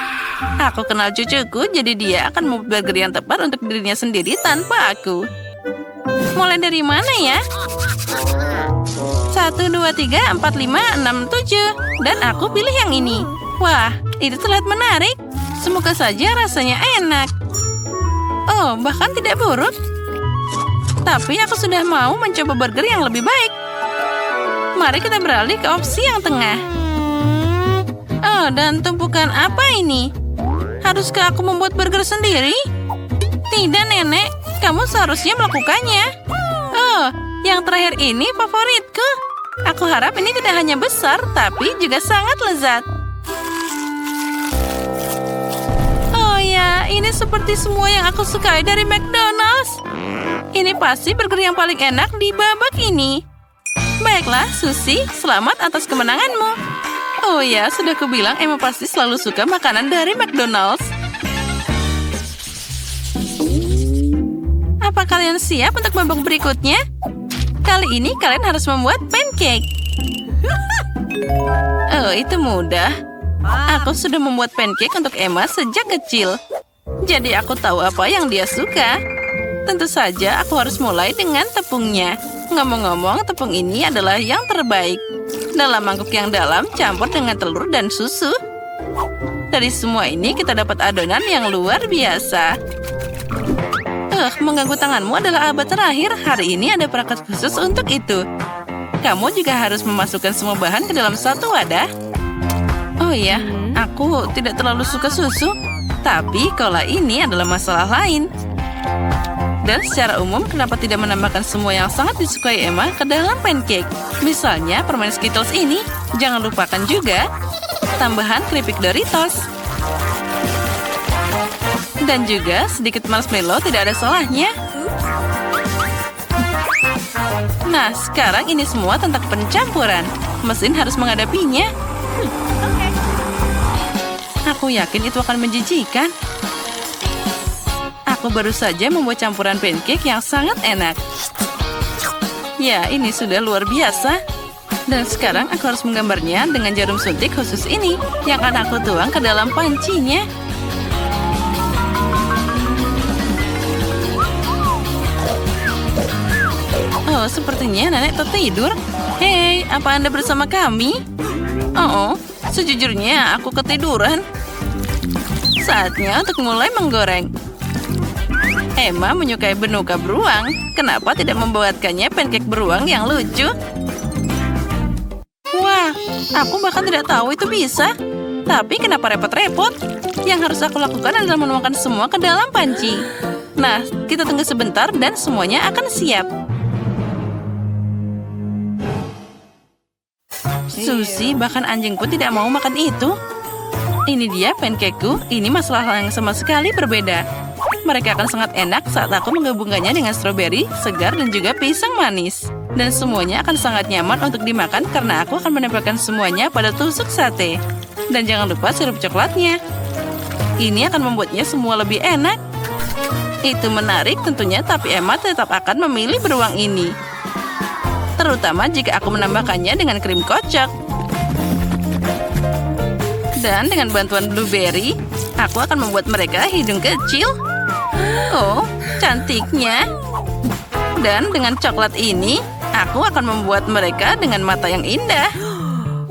Aku kenal cucuku, jadi dia akan membuat burger yang tepat untuk dirinya sendiri tanpa aku. Mulai dari mana ya? 1, 2, 3, 4, 5, 6, 7. Dan aku pilih yang ini. Wah, itu terlihat menarik. Semoga saja rasanya enak. Oh, bahkan tidak buruk. Tapi aku sudah mau mencoba burger yang lebih baik. Mari kita beralih ke opsi yang tengah. Oh, dan tumpukan apa ini? Haruskah aku membuat burger sendiri? Tidak, Nenek. Kamu seharusnya melakukannya. Oh, yang terakhir ini favoritku. Aku harap ini tidak hanya besar, tapi juga sangat lezat. Oh ya, ini seperti semua yang aku sukai dari McDonald's. Ini pasti burger yang paling enak di babak ini. Baiklah, Susie, selamat atas kemenanganmu. Oh ya, sudah kubilang Emma pasti selalu suka makanan dari McDonald's. Apa kalian siap untuk babak berikutnya? Kali ini kalian harus membuat pancake. Oh, itu mudah. Aku sudah membuat pancake untuk Emma sejak kecil. Jadi aku tahu apa yang dia suka. Tentu saja aku harus mulai dengan tepungnya. Ngomong-ngomong, tepung ini adalah yang terbaik. Dalam mangkuk yang dalam, campur dengan telur dan susu. Dari semua ini, kita dapat adonan yang luar biasa. Mengganggu tanganmu adalah abad terakhir. Hari ini ada perangkat khusus untuk itu. Kamu juga harus memasukkan semua bahan ke dalam satu wadah. Oh ya, aku tidak terlalu suka susu. Tapi cola ini adalah masalah lain. Dan secara umum, kenapa tidak menambahkan semua yang sangat disukai Emma ke dalam pancake? Misalnya, permen Skittles ini. Jangan lupakan juga tambahan keripik Doritos. Dan juga sedikit marshmallow tidak ada salahnya. Nah, sekarang ini semua tentang pencampuran. Mesin harus menghadapinya. Aku yakin itu akan menjijikan. Aku baru saja membuat campuran pancake yang sangat enak. Ya, ini sudah luar biasa. Dan sekarang aku harus menggambarnya dengan jarum suntik khusus ini yang akan aku tuang ke dalam pancinya. Oh, sepertinya nenek tertidur. Hei, apa Anda bersama kami? Oh, sejujurnya aku ketiduran. Saatnya untuk mulai menggoreng. Emma menyukai benuka beruang. Kenapa tidak membuatkannya pancake beruang yang lucu? Wah, aku bahkan tidak tahu itu bisa. Tapi kenapa repot-repot? Yang harus aku lakukan adalah menuangkan semua ke dalam panci. Nah, kita tunggu sebentar dan semuanya akan siap. Susie, bahkan anjing pun tidak mau makan itu. Ini dia pancakeku. Ini masalah yang sama sekali berbeda. mereka akan sangat enak saat aku menggabungkannya dengan stroberi, segar, dan juga pisang manis. Dan semuanya akan sangat nyaman untuk dimakan karena aku akan menempelkan semuanya pada tusuk sate. Dan jangan lupa sirup coklatnya. Ini akan membuatnya semua lebih enak. Itu menarik tentunya, tapi Emma tetap akan memilih beruang ini. Terutama jika aku menambahkannya dengan krim kocok. Dan dengan bantuan blueberry, aku akan membuat mereka hidung kecil. Oh, cantiknya. Dan dengan coklat ini, aku akan membuat mereka dengan mata yang indah.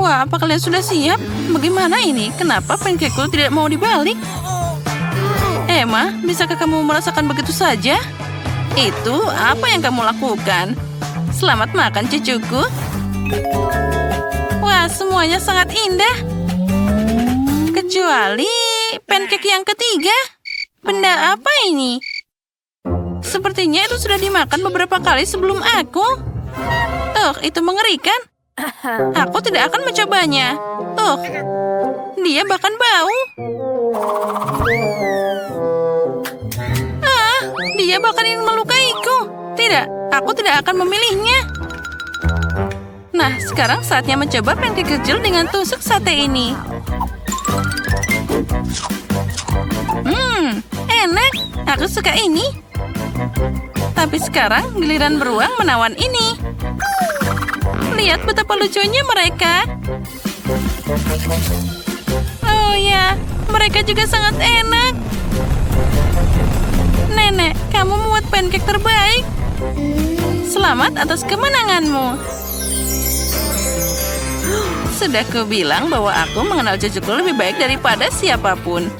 Wah, apa kalian sudah siap? Bagaimana ini? Kenapa pancakeku tidak mau dibalik? Emma, bisakah kamu merasakan begitu saja? Itu apa yang kamu lakukan? Selamat makan, cucuku. Wah, semuanya sangat indah. Kecuali pancake yang ketiga. Benda apa ini? Sepertinya itu sudah dimakan beberapa kali sebelum aku. Itu mengerikan. Aku tidak akan mencobanya. Dia bahkan bau. Dia bahkan ingin melukaiku. Tidak, aku tidak akan memilihnya. Nah, sekarang saatnya mencoba pancake kecil dengan tusuk sate ini. Enak. Aku suka ini. Tapi sekarang giliran beruang menawan ini. Lihat betapa lucunya mereka. Oh ya, mereka juga sangat enak. Nenek, kamu membuat pancake terbaik. Selamat atas kemenanganmu. Sudah kubilang bahwa aku mengenal cucuku lebih baik daripada siapapun.